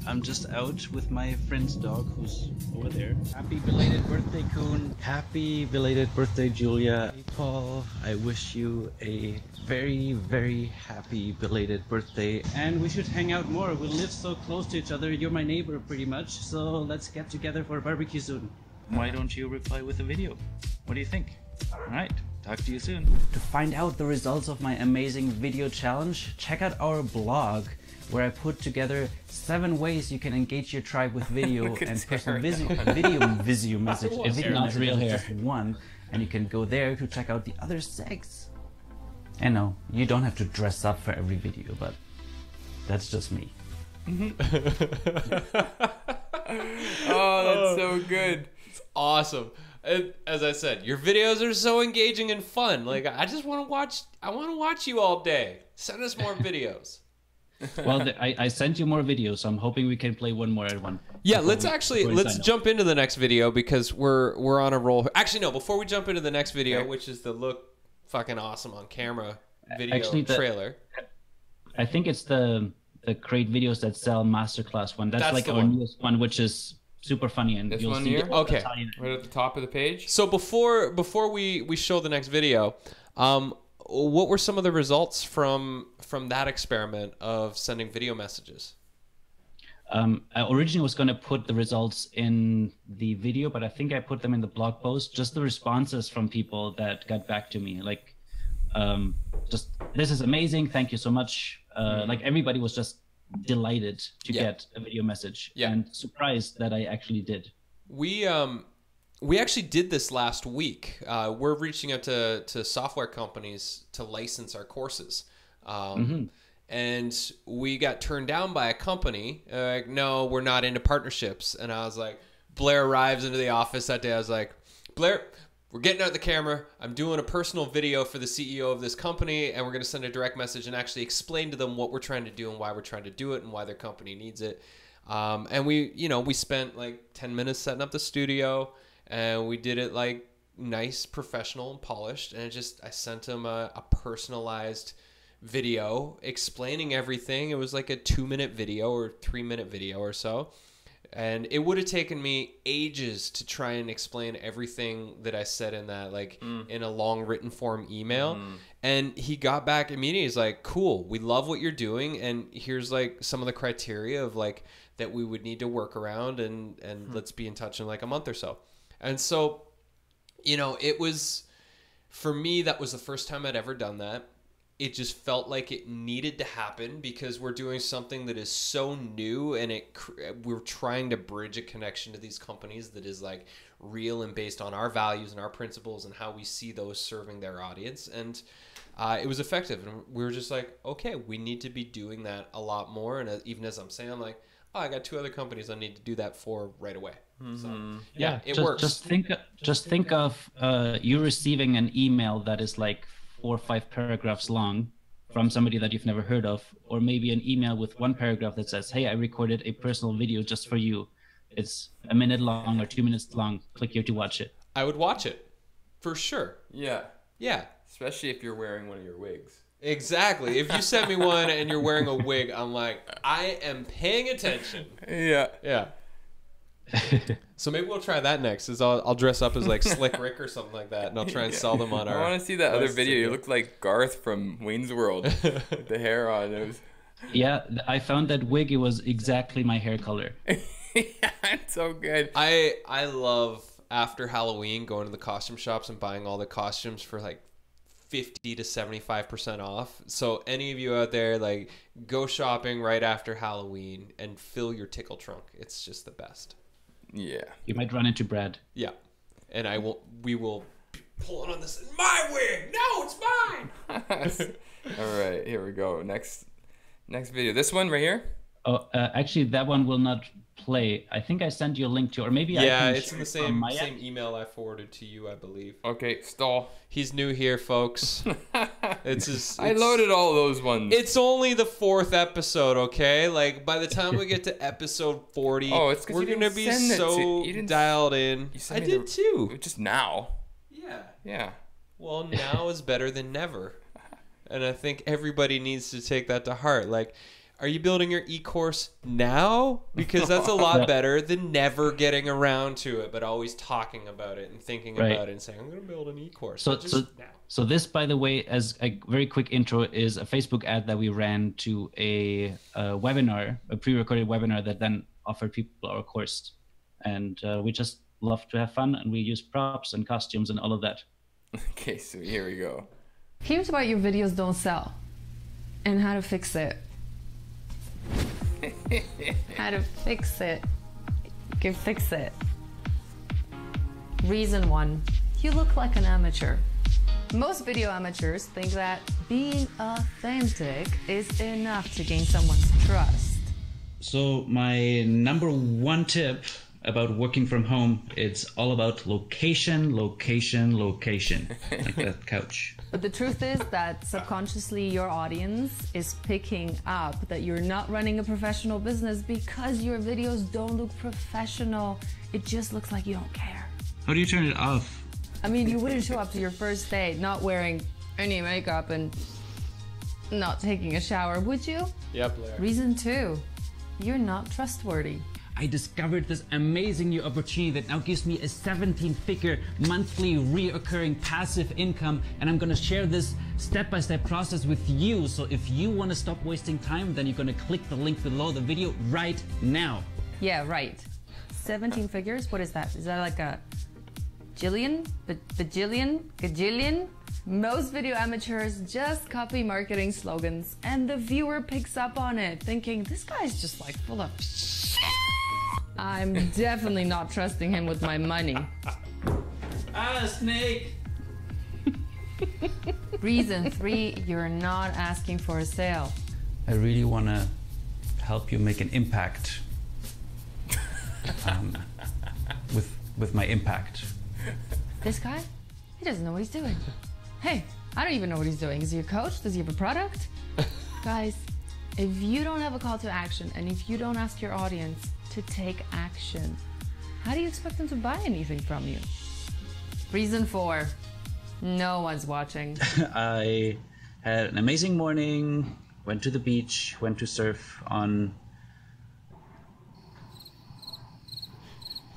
I'm just out with my friend's dog who's over there. Happy belated birthday, Kuhn. Happy belated birthday, Julia. Hey, Paul, I wish you a very, very happy belated birthday. And we should hang out more. We live so close to each other. You're my neighbor pretty much. So let's get together for a barbecue soon. Why don't you reply with a video? What do you think? All right. Talk to you soon. To find out the results of my amazing video challenge, check out our blog where I put together 7 ways you can engage your tribe with video and personal video message. If it's not real hair, just one, and you can go there to check out the other 6. I know you don't have to dress up for every video, but that's just me. Oh, that's so good. It's awesome. And as I said, your videos are so engaging and fun. Like I just want to watch. I want to watch you all day. Send us more videos. Well, I sent you more videos, so I'm hoping we can play one more at one. Yeah, let's jump into the next video because we're on a roll. Actually, no. Before we jump into the next video, which is the look fucking awesome on camera video trailer. I think it's the create videos that sell Masterclass one. That's like our newest one, which is super funny, and you'll see here? Okay, right at the top of the page. So before we show the next video, what were some of the results from that experiment of sending video messages? I originally was going to put the results in the video, but I think I put them in the blog post. Just the responses from people that got back to me, like, just this is amazing, thank you so much. Like everybody was just delighted to get a video message and surprised that I actually did. We actually did this last week. We're reaching out to software companies to license our courses. And we got turned down by a company. Like, no, we're not into partnerships. And I was like, Blair arrives into the office that day. I was like, Blair, we're getting out the camera. I'm doing a personal video for the CEO of this company, and we're going to send a direct message and actually explain to them what we're trying to do and why we're trying to do it and why their company needs it. And we spent like 10 minutes setting up the studio, and we did it like nice, professional, and polished. And I sent them a personalized video explaining everything. It was like a 2-minute video or 3-minute video or so. And it would have taken me ages to try and explain everything that I said in that, like in a long written form email. And he got back immediately. He's like, cool, we love what you're doing. And here's like some of the criteria of like that we would need to work around, and let's be in touch in like a month or so. And so, you know, it was, for me, that was the first time I'd ever done that. It just felt like it needed to happen because we're doing something that is so new, and we're trying to bridge a connection to these companies that is like real and based on our values and our principles and how we see those serving their audience. And it was effective. And we were just like, okay, we need to be doing that a lot more. And even as I'm saying, I'm like, oh, I got 2 other companies I need to do that for right away. So yeah, it works. Just think of you receiving an email that is like 4 or 5 paragraphs long from somebody that you've never heard of, or maybe an email with 1 paragraph that says, hey, I recorded a personal video just for you. It's a minute long or 2 minutes long. Click here to watch it. I would watch it for sure. Yeah. Yeah. Especially if you're wearing one of your wigs. Exactly. If you send me one and you're wearing a wig, I'm like, I am paying attention. Yeah. Yeah. So maybe we'll try that next. I'll dress up as like Slick Rick or something like that, and I'll try and sell them on our. I want to see that other video. You look like Garth from Wayne's World with the hair on. Yeah, I found that wig. It was exactly my hair color. Yeah, it's so good. I love after Halloween going to the costume shops and buying all the costumes for like 50 to 75% off. So any of you out there, like, go shopping right after Halloween and fill your tickle trunk. It's just the best. Yeah. You might run into Brad. Yeah. And we will be pulling on this. My wig! No, it's mine! All right, here we go. Next video. This one right here? Oh, actually, that one will not play. I think I sent you a link to, or maybe it's in the same email I forwarded to you, I believe. Okay, stall. He's new here, folks. I loaded all those ones. It's only the 4th episode, okay? Like, by the time we get to episode 40, we're gonna be so dialed in. I did too. Just now. Yeah. Yeah. Well, now is better than never, and I think everybody needs to take that to heart. Like, are you building your eCourse now? Because that's a lot better than never getting around to it, but always talking about it and thinking about it and saying, I'm going to build an eCourse. So this, by the way, as a very quick intro, is a Facebook ad that we ran to a webinar, a pre-recorded webinar that then offered people our course. And we just love to have fun, and we use props and costumes and all of that. Okay, so here we go. Here's why your videos don't sell and how to fix it. How to fix it. You can fix it. Reason 1, you look like an amateur. Most video amateurs think that being authentic is enough to gain someone's trust. So my number 1 tip about working from home, it's all about location, location, location, like that couch. But the truth is that subconsciously your audience is picking up that you're not running a professional business because your videos don't look professional. It just looks like you don't care. How do you turn it off? I mean, you wouldn't show up to your first date not wearing any makeup and not taking a shower, would you? Yep, Larry. Reason 2, you're not trustworthy. I discovered this amazing new opportunity that now gives me a 17-figure monthly reoccurring passive income, and I'm gonna share this step-by-step process with you. So if you want to stop wasting time, then you're gonna click the link below the video right now. Yeah, right. 17 figures? What is that? Is that like a jillion? Bajillion? Gajillion? Most video amateurs just copy marketing slogans, and the viewer picks up on it, thinking, this guy's just like full of shit. I'm definitely not trusting him with my money. Ah, snake! Reason 3, you're not asking for a sale. I really want to help you make an impact with my impact. This guy? He doesn't know what he's doing. Hey, I don't even know what he's doing. Is he a coach? Does he have a product? Guys, if you don't have a call to action and if you don't ask your audience to take action, how do you expect them to buy anything from you? Reason 4, no one's watching. I Had an amazing morning, went to the beach, went to surf on...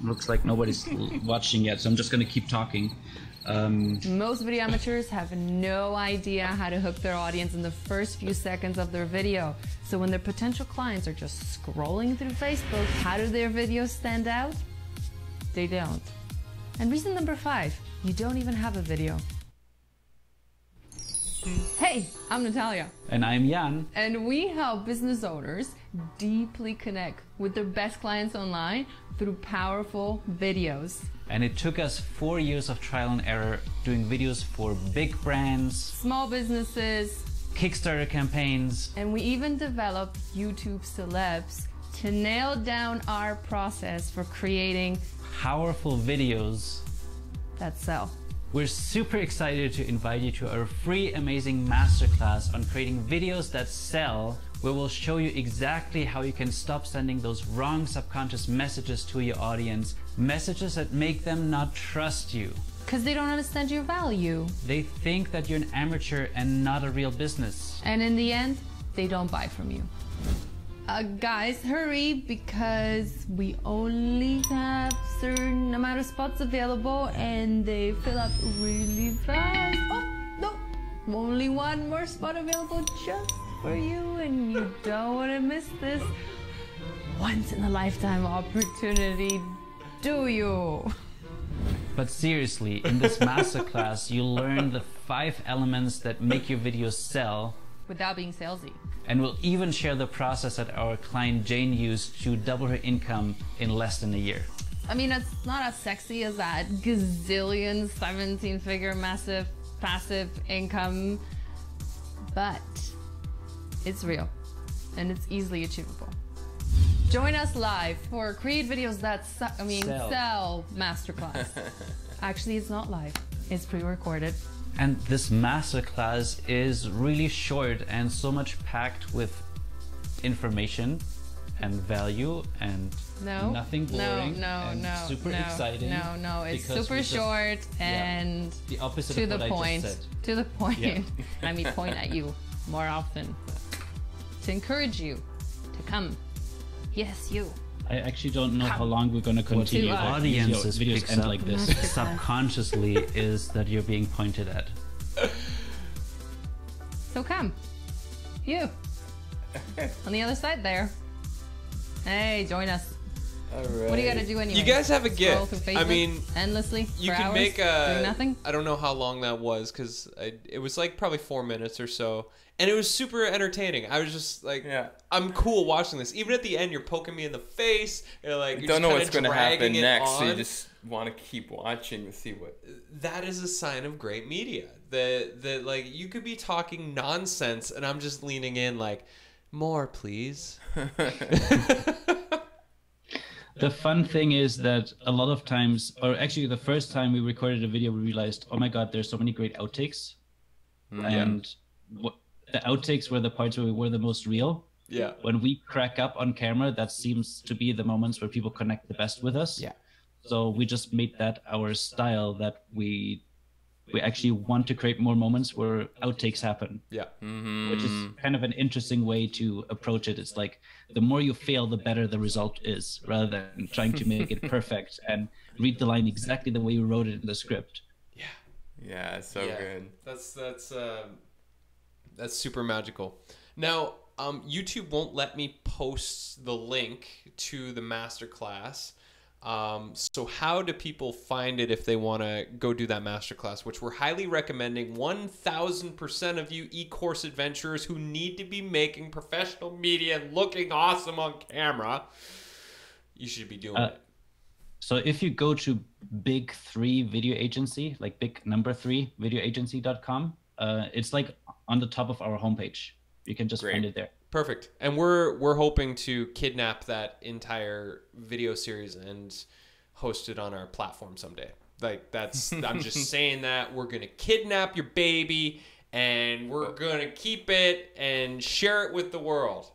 Looks like nobody's watching yet, so I'm just going to keep talking. Most video amateurs have no idea how to hook their audience in the first few seconds of their video. So when their potential clients are just scrolling through Facebook, how do their videos stand out? They don't. And reason number 5, you don't even have a video. Hey, I'm Natalia. And I'm Jan. And we help business owners deeply connect with their best clients online through powerful videos. And it took us 4 years of trial and error doing videos for big brands, small businesses, Kickstarter campaigns. And we even developed YouTube celebs to nail down our process for creating powerful videos that sell. We're super excited to invite you to our free amazing masterclass on creating videos that sell, where we'll show you exactly how you can stop sending those wrong subconscious messages to your audience, messages that make them not trust you. Because they don't understand your value. They think that you're an amateur and not a real business. And in the end, they don't buy from you. Guys, hurry, because we only have certain amount of spots available and they fill up really fast. Oh, no, only one more spot available just for you, and you don't want to miss this once in a lifetime opportunity, do you? But seriously, in this masterclass, you'll learn the 5 elements that make your videos sell without being salesy. And we'll even share the process that our client Jane used to double her income in less than a year. I mean, it's not as sexy as that gazillion 17-figure massive passive income, but it's real and it's easily achievable. Join us live for Create Videos That Sell Masterclass. Actually, it's not live, it's pre-recorded. And this masterclass is really short and so much packed with information and value and nothing boring. Super exciting. No, it's super short and the opposite to of the what point. I just said. To the point. Yeah. Let me point at you more often to encourage you to come. Yes, you. I actually don't know how long we're going to continue. What Audiences videos picks end up like this subconsciously is that you're being pointed at. So come. You. On the other side there. Hey, join us. All right. What do you got to do anyway? You guys have a Scroll gift. through I Facebook mean, endlessly you for can hours, make a. doing nothing? I don't know how long that was because it was like probably 4 minutes or so, and it was super entertaining. I was just like, I'm cool watching this. Even at the end, you're poking me in the face. You're like, you don't know what's going to happen next, so you on. just want to keep watching to see what. That is a sign of great media. That like you could be talking nonsense, and I'm just leaning in like, more please. The fun thing is that a lot of times, or actually the first time we recorded a video, we realized, oh my God, there's so many great outtakes. And the outtakes were the parts where we were the most real. Yeah. When we crack up on camera, that seems to be the moments where people connect the best with us. Yeah. So we just made that our style, that we actually want to create more moments where outtakes happen. Yeah. Which is kind of an interesting way to approach it. It's like the more you fail, the better the result is, rather than trying to make it perfect and read the line exactly the way you wrote it in the script. Yeah. Yeah, it's so good. That's super magical. Now, YouTube won't let me post the link to the masterclass. So how do people find it if they want to go do that masterclass, which we're highly recommending? 1000% of you eCourse adventurers who need to be making professional media and looking awesome on camera, you should be doing it. So if you go to Big 3 Video Agency, like big number 3 videoagency.com, it's like on the top of our homepage. You can just find it there. Perfect. And we're hoping to kidnap that entire video series and host it on our platform someday. Like that's I'm just saying that we're going to kidnap your baby and we're going to keep it and share it with the world.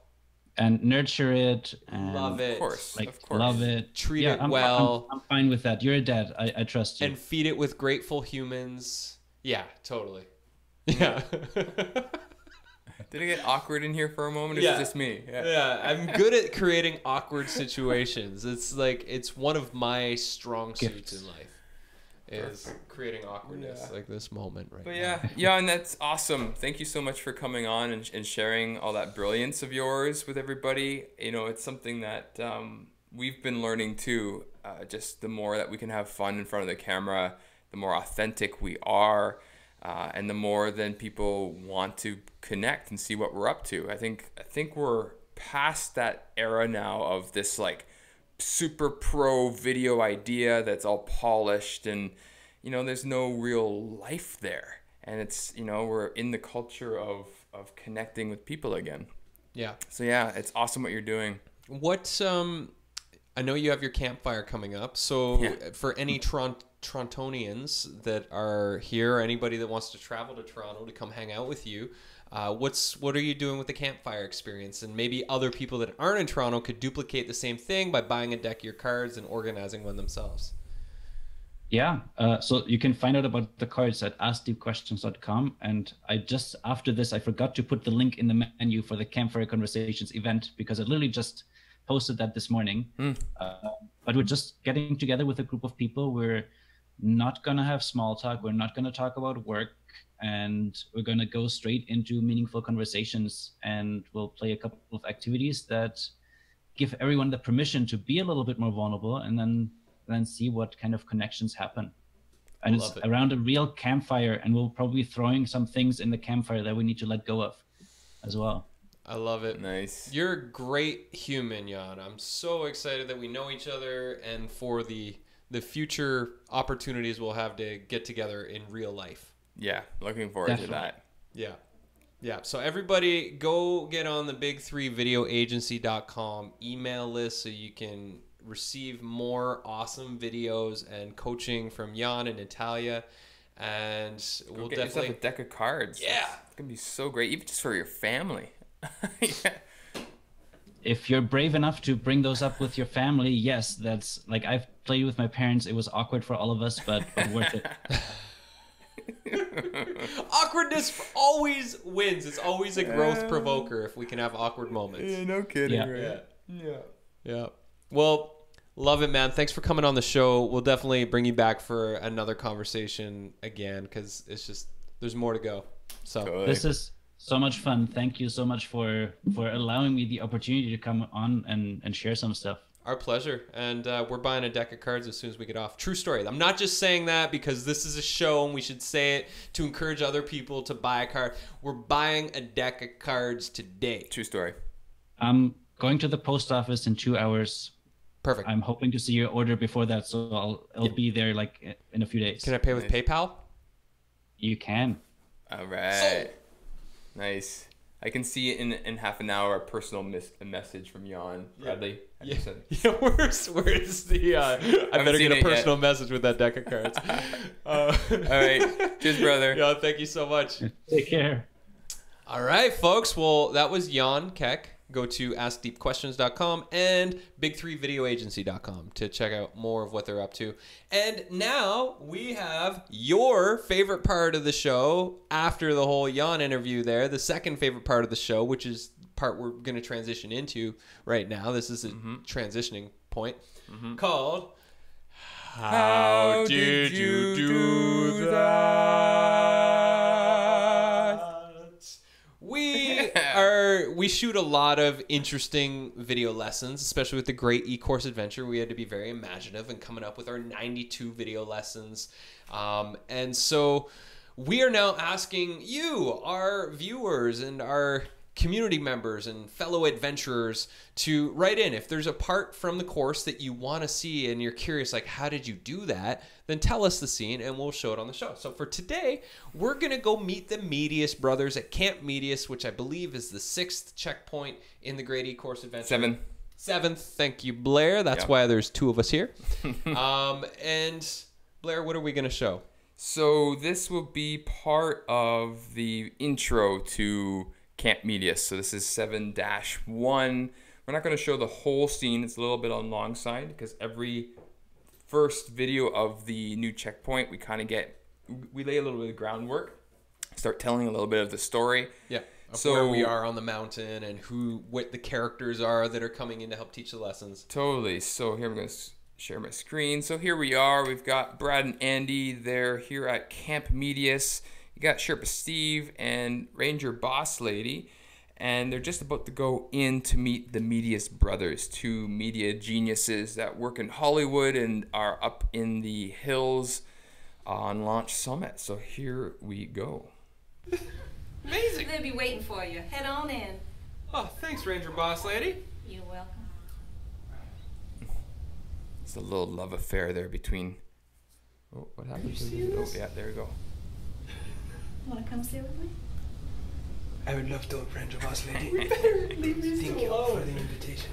And nurture it. And love it. Of course. Love it. Treat it well. I'm fine with that. You're a dad. I trust you. And feed it with grateful humans. Yeah, totally. Yeah. Did it get awkward in here for a moment? Or Yeah. is it just me? Yeah, I'm good at creating awkward situations. It's like it's one of my strong suits in life is creating awkwardness like this moment right now. But yeah, and that's awesome. Thank you so much for coming on and sharing all that brilliance of yours with everybody. You know, it's something that we've been learning too. Just the more that we can have fun in front of the camera, the more authentic we are. And the more then people want to connect and see what we're up to. I think we're past that era now of this like super pro video idea that's all polished and, you know, there's no real life there. And it's, you know, we're in the culture of connecting with people again. Yeah. So yeah, it's awesome what you're doing. What I know you have your campfire coming up. So for any Torontonians that are here, or anybody that wants to travel to Toronto to come hang out with you, what are you doing with the campfire experience? And maybe other people that aren't in Toronto could duplicate the same thing by buying a deck of your cards and organizing one themselves. Yeah, so you can find out about the cards at askdeepquestions.com. And I just, after this, I forgot to put the link in the menu for the Campfire Conversations event because I literally just posted that this morning. But we're just getting together with a group of people. We're not going to have small talk. We're not going to talk about work. And we're going to go straight into meaningful conversations. And we'll play a couple of activities that give everyone the permission to be a little bit more vulnerable and then see what kind of connections happen. And it's around a real campfire. And we'll probably be throwing some things in the campfire that we need to let go of as well. I love it. Nice. You're a great human, Jan. I'm so excited that we know each other and for the future opportunities we'll have to get together in real life. Yeah, looking forward to that. Yeah. So everybody go get on the big3videoagency.com email list so you can receive more awesome videos and coaching from Jan and Natalia. And we'll get definitely yourself a deck of cards. Yeah. It's going to be so great, even just for your family. If you're brave enough to bring those up with your family, yes, that's like I've played with my parents. It was awkward for all of us, but worth it. Awkwardness always wins. It's always a growth provoker if we can have awkward moments. Yeah, no kidding. Yeah. Right? Yeah. Well, love it, man. Thanks for coming on the show. We'll definitely bring you back for another conversation again because it's just there's more to go. So Totally. This is so much fun. Thank you so much for allowing me the opportunity to come on and share some stuff. Our pleasure. And we're buying a deck of cards as soon as we get off. True story. I'm not just saying that because this is a show and we should say it to encourage other people to buy a card. We're buying a deck of cards today. True story. I'm going to the post office in 2 hours. Perfect. I'm hoping to see your order before that, so I'll be there like in a few days. Can I pay with PayPal? You can. All right. Nice. I can see in half an hour a personal message from Jan Bradley. Yeah, where's the I better get a personal message with that deck of cards. All right. Cheers, brother. Yeah, thank you so much. Take care. All right, folks. Well, that was Jan Keck. Go to askdeepquestions.com and big3videoagency.com to check out more of what they're up to. And now we have your favorite part of the show after the whole Jan interview there, the second favorite part of the show, which is the part we're going to transition into right now. This is a transitioning point called How Did You Do That? We shoot a lot of interesting video lessons, especially with the great eCourse adventure. We had to be very imaginative and coming up with our 92 video lessons. And so we are now asking you, our viewers and our community members and fellow adventurers, to write in. If there's a part from the course that you want to see and you're curious, like, how did you do that? Then tell us the scene and we'll show it on the show. So for today, we're going to go meet the Medius brothers at Camp Medius, which I believe is the 6th checkpoint in the Great eCourse Adventure. 7th. Thank you, Blair. That's why there's 2 of us here. And Blair, what are we going to show? So this will be part of the intro to Camp Medius. So this is 7-1. We're not going to show the whole scene. It's a little bit on the long side because every first video of the new checkpoint, we lay a little bit of groundwork, start telling a little bit of the story. Yeah. Of where we are on the mountain and what the characters are that are coming in to help teach the lessons. Totally. So here I'm going to share my screen. So here we are. We've got Brad and Andy. They're here at Camp Medius. You got Sherpa Steve and Ranger Boss Lady. And they're just about to go in to meet the Medius brothers, 2 media geniuses that work in Hollywood and are up in the hills on Launch Summit. So here we go. Amazing. They'll be waiting for you. Head on in. Oh, thanks, Ranger Boss Lady. You're welcome. It's a little love affair there between... Oh, what happened? Oh, yeah, there we go. Want to come sit with me? I would love to, Ranger Boss Lady. We better leave this Thank you for the invitation.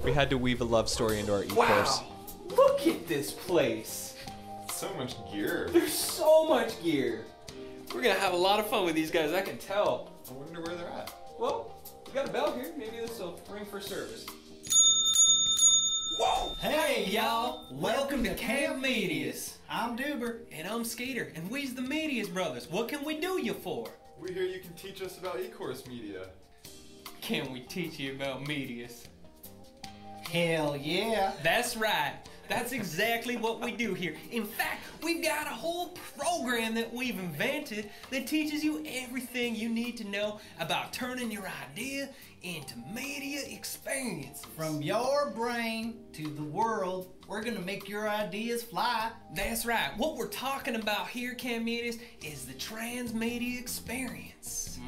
We had to weave a love story into our eCourse. Wow! Look at this place. So much gear. There's so much gear. We're gonna have a lot of fun with these guys, I can tell. I wonder where they're at. Well, we got a bell here. Maybe this will ring for service. Whoa! Hey y'all, welcome to Camp Medius. I'm Duber. And I'm Skater, and we's the Medius brothers. What can we do you for? We hear you can teach us about eCourse media. Can we teach you about Medius? Hell yeah. That's right. That's exactly what we do here. In fact, we've got a whole program that we've invented that teaches you everything you need to know about turning your idea into media experience. From your brain to the world, we're gonna make your ideas fly. That's right. What we're talking about here, Cam Medius, is the transmedia experience.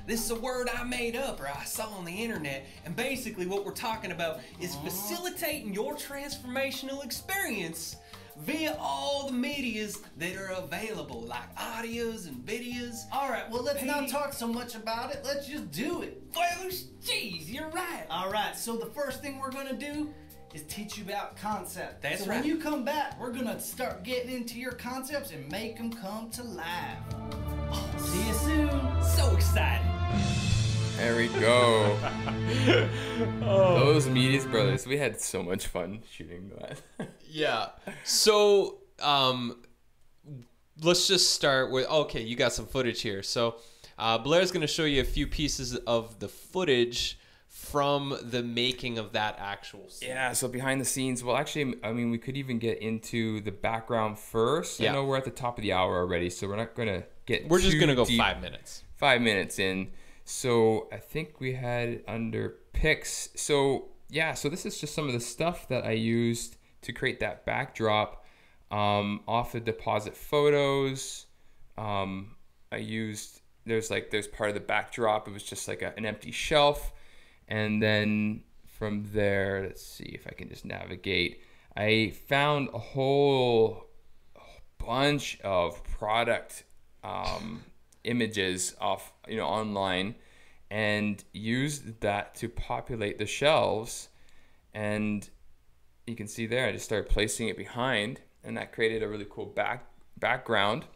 This is a word I made up or I saw on the internet, and basically what we're talking about is facilitating your transformational experience via all the medias that are available, like audios and videos. All right, well, let's not talk so much about it. Let's just do it. Well, geez, you're right. All right, so the first thing we're gonna do is teach you about concepts. That's so right. When you come back, we're gonna start getting into your concepts and make them come to life. See you soon. So excited. There we go. Those Medius brothers, we had so much fun shooting that. Yeah. So, let's just start with, okay, you got some footage here. So, Blair's going to show you a few pieces of the footage from the making of that actual scene. Yeah, so behind the scenes, well, actually, I mean, we could even get into the background first. Yeah. I know we're at the top of the hour already, so we're not going to get We're just too going to go deep. 5 minutes. 5 minutes in. So I think we had under pics. So yeah, so this is just some of the stuff that I used to create that backdrop off of deposit photos. I used, there's part of the backdrop. It was just like an empty shelf. And then from there, let's see if I can just navigate. I found a whole bunch of product images off online and used that to populate the shelves, and you can see there I just started placing it behind, and that created a really cool background.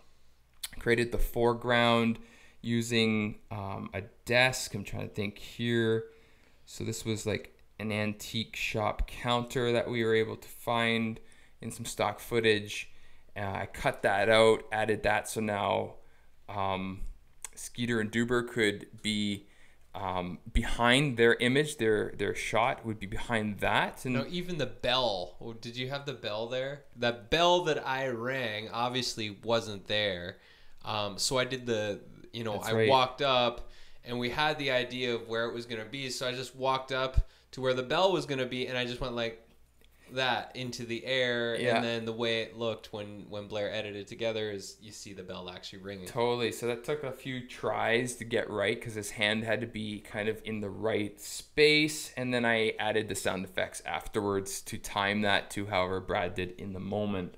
Created the foreground using a desk. I'm trying to think here. So this was like an antique shop counter that we were able to find in some stock footage. I cut that out, added that, so now Skeeter and Duber could be behind their image, their shot would be behind that. And no, even the bell. Oh, did you have the bell there? That bell that I rang obviously wasn't there. So I did I walked up, and we had the idea of where it was going to be. So I just walked up to where the bell was going to be, and I just went like that into the air. Yeah. And then the way it looked when Blair edited together is you see the bell actually ringing. Totally. So that took a few tries to get right because his hand had to be kind of in the right space. And then I added the sound effects afterwards to time that to however Brad did in the moment.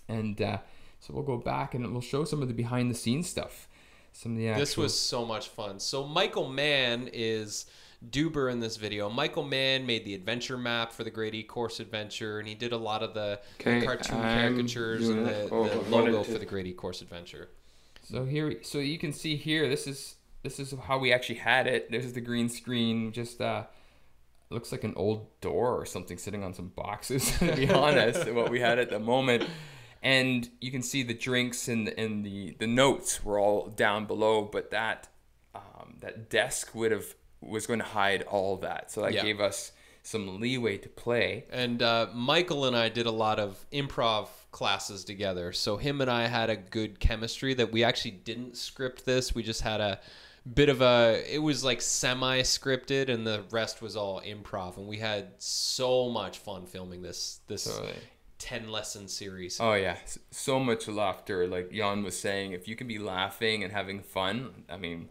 And so we'll go back and we'll show some of the behind the scenes stuff. Some of the actual... This was so much fun. So Michael Mann is Duber in this video. Michael Mann made the adventure map for the Great eCourse Adventure, and he did a lot of the cartoon caricatures and the logo for the Great eCourse Adventure. So here, so you can see here, this is how we actually had it. This is the green screen. Just looks like an old door or something sitting on some boxes. To be honest, what we had at the moment. And you can see the drinks and the notes were all down below, but that that desk was going to hide all that. So that gave us some leeway to play. And Michael and I did a lot of improv classes together. So him and I had a good chemistry that we actually didn't script this. We just had a bit of it was like semi-scripted, and the rest was all improv. And we had so much fun filming this Totally. 10-lesson series. Oh yeah, so much laughter. Like Jan was saying, if you can be laughing and having fun, I mean,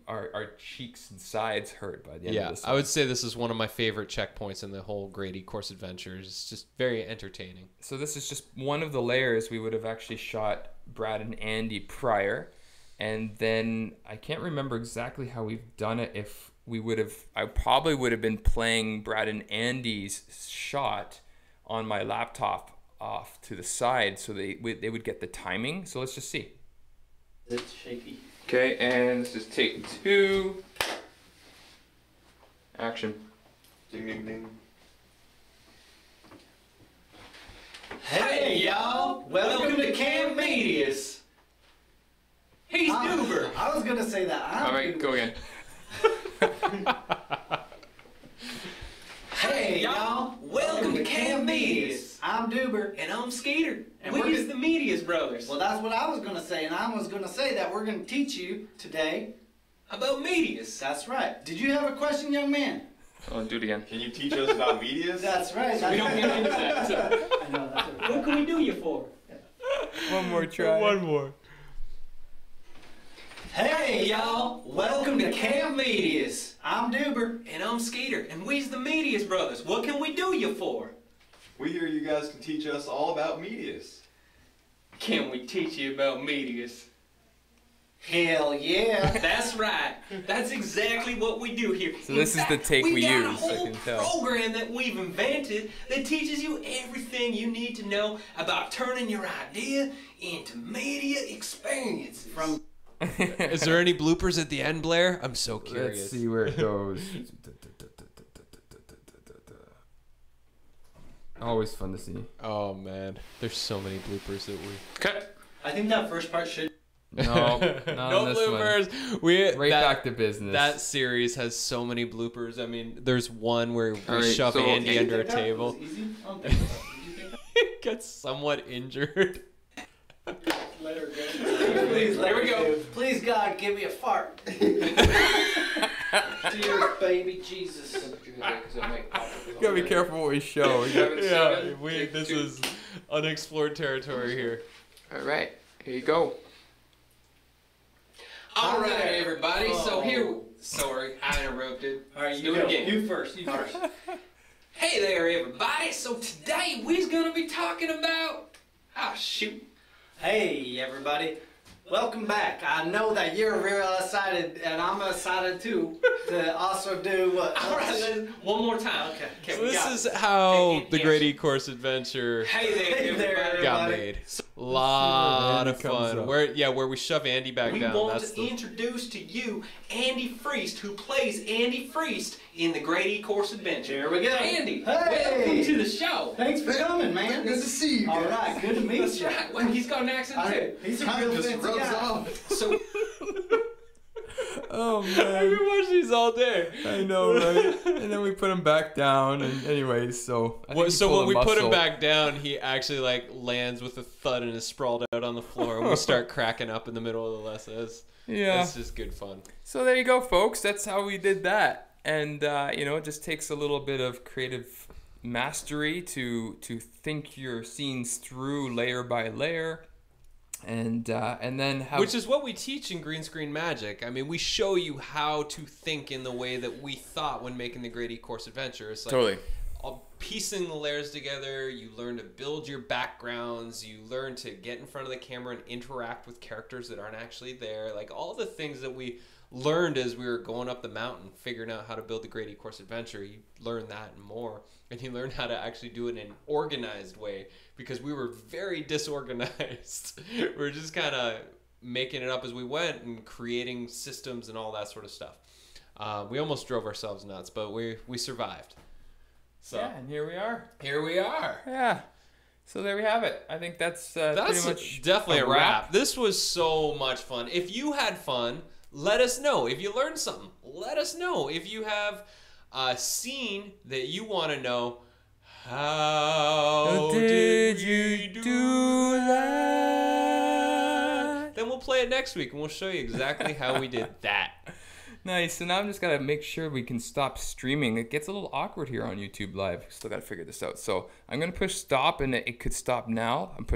our cheeks and sides hurt by the end of this. I would say this is one of my favorite checkpoints in the whole Great eCourse Adventure. It's just very entertaining. So this is just one of the layers. We would have actually shot Brad and Andy prior, and then I can't remember exactly how we've done it. If we would have, I probably would have been playing Brad and Andy's shot on my laptop off to the side, so they would get the timing. So let's just see. It's shaky. Okay, and this is take 2. Action. Ding, ding, ding. Hey, y'all! Welcome to Camp Medius. He's Duber. I was gonna say that. All right, go again. Hey, y'all! Welcome to Camp Medius. I'm Duber. And I'm Skeeter. And And we're we're the Medius brothers. Well, that's what I was gonna say, and I was gonna say that we're gonna teach you today About Medius. That's right. Did you have a question, young man? Oh, do it again. Can you teach us about medias? That's right. We don't get into that. So. I know, that's okay. What can we do you for? One more try. One more. Hey, y'all! Welcome to Camp Medius. I'm Duber. And I'm Skeeter. And we's the Medius brothers. What can we do you for? We hear you guys can teach us all about medias. Can we teach you about Medius? Hell yeah. That's right. That's exactly what we do here. So this is the take we got use, a I whole can tell. program that we've invented that teaches you everything you need to know about turning your idea into media experiences. From Is there any bloopers at the end, Blair? I'm so curious. Let's see where it goes. Always fun to see. Oh man, there's so many bloopers that we. Cut. I think that first part should. No, not No on this bloopers. one. We Right back to business. That series has so many bloopers. I mean, there's one where we All right, shove so- Andy under a Did you think that table. was easy? I don't think so. Did you think that? Gets somewhat injured. Let her go. Please, let Here we her go. do. Please, God, give me a fart. Dear baby Jesus. Gotta be careful what we show. Yeah, this is unexplored territory here. All right, here you go. All right, everybody. So here. Sorry, I interrupted. All right, Let's you do it go. again. You first. You first. Hey there, everybody. So today we're gonna be talking about. Ah, shoot. Hey, everybody. Welcome back. I know that you're real excited, and I'm excited too to also do what. All right, let's, one more time. Okay. So we this got is it. how Okay, the yes. Great eCourse Adventure Hey there, Hey there, everybody. got everybody. made. Lot of Andy comes fun. up. Where we shove Andy back We down. want That's to the introduce to you Andy Freest, who plays Andy Freest in the Great eCourse Adventure. Here we go. Andy, Hey. welcome to the show. Thanks for coming, man. Good to see you All guys. right, good to meet That's you. right. Well, he's got an accent too. He's a Kind real of just fancy rubs guy. off. So Oh I've man, been watching these all day. I know, right? And then we put him back down, and anyways, so. I think he So pulled when a we put him muscle. back down, he actually like lands with a thud and is sprawled out on the floor, and we start cracking up in the middle of the lessons. Yeah. It's just good fun. So there you go, folks. That's how we did that, and it just takes a little bit of creative mastery to think your scenes through layer by layer, and then have. Which is what we teach in Green Screen Magic. I mean, we show you how to think in the way that we thought when making the Great eCourse Adventure. It's like Totally. piecing the layers together. You learn to build your backgrounds. You learn to get in front of the camera and interact with characters that aren't actually there. Like all the things that we learned as we were going up the mountain, figuring out how to build the Great eCourse Adventure. You learn that and more. And you learn how to actually do it in an organized way, because we were very disorganized. We were just kind of making it up as we went and creating systems and all that sort of stuff. We almost drove ourselves nuts, but we survived. So Yeah, and here we are. here we are. Yeah. So there we have it. I think that's That's pretty much definitely a wrap. This was so much fun. If you had fun let us know. If you learned something, let us know. If you have a scene that you want to know, how did you do that? Then we'll play it next week and we'll show you exactly how we did that. Nice. So now I'm just got to make sure we can stop streaming. It gets a little awkward here on YouTube Live. Still got to figure this out. So I'm going to push stop, and it could stop now. I'm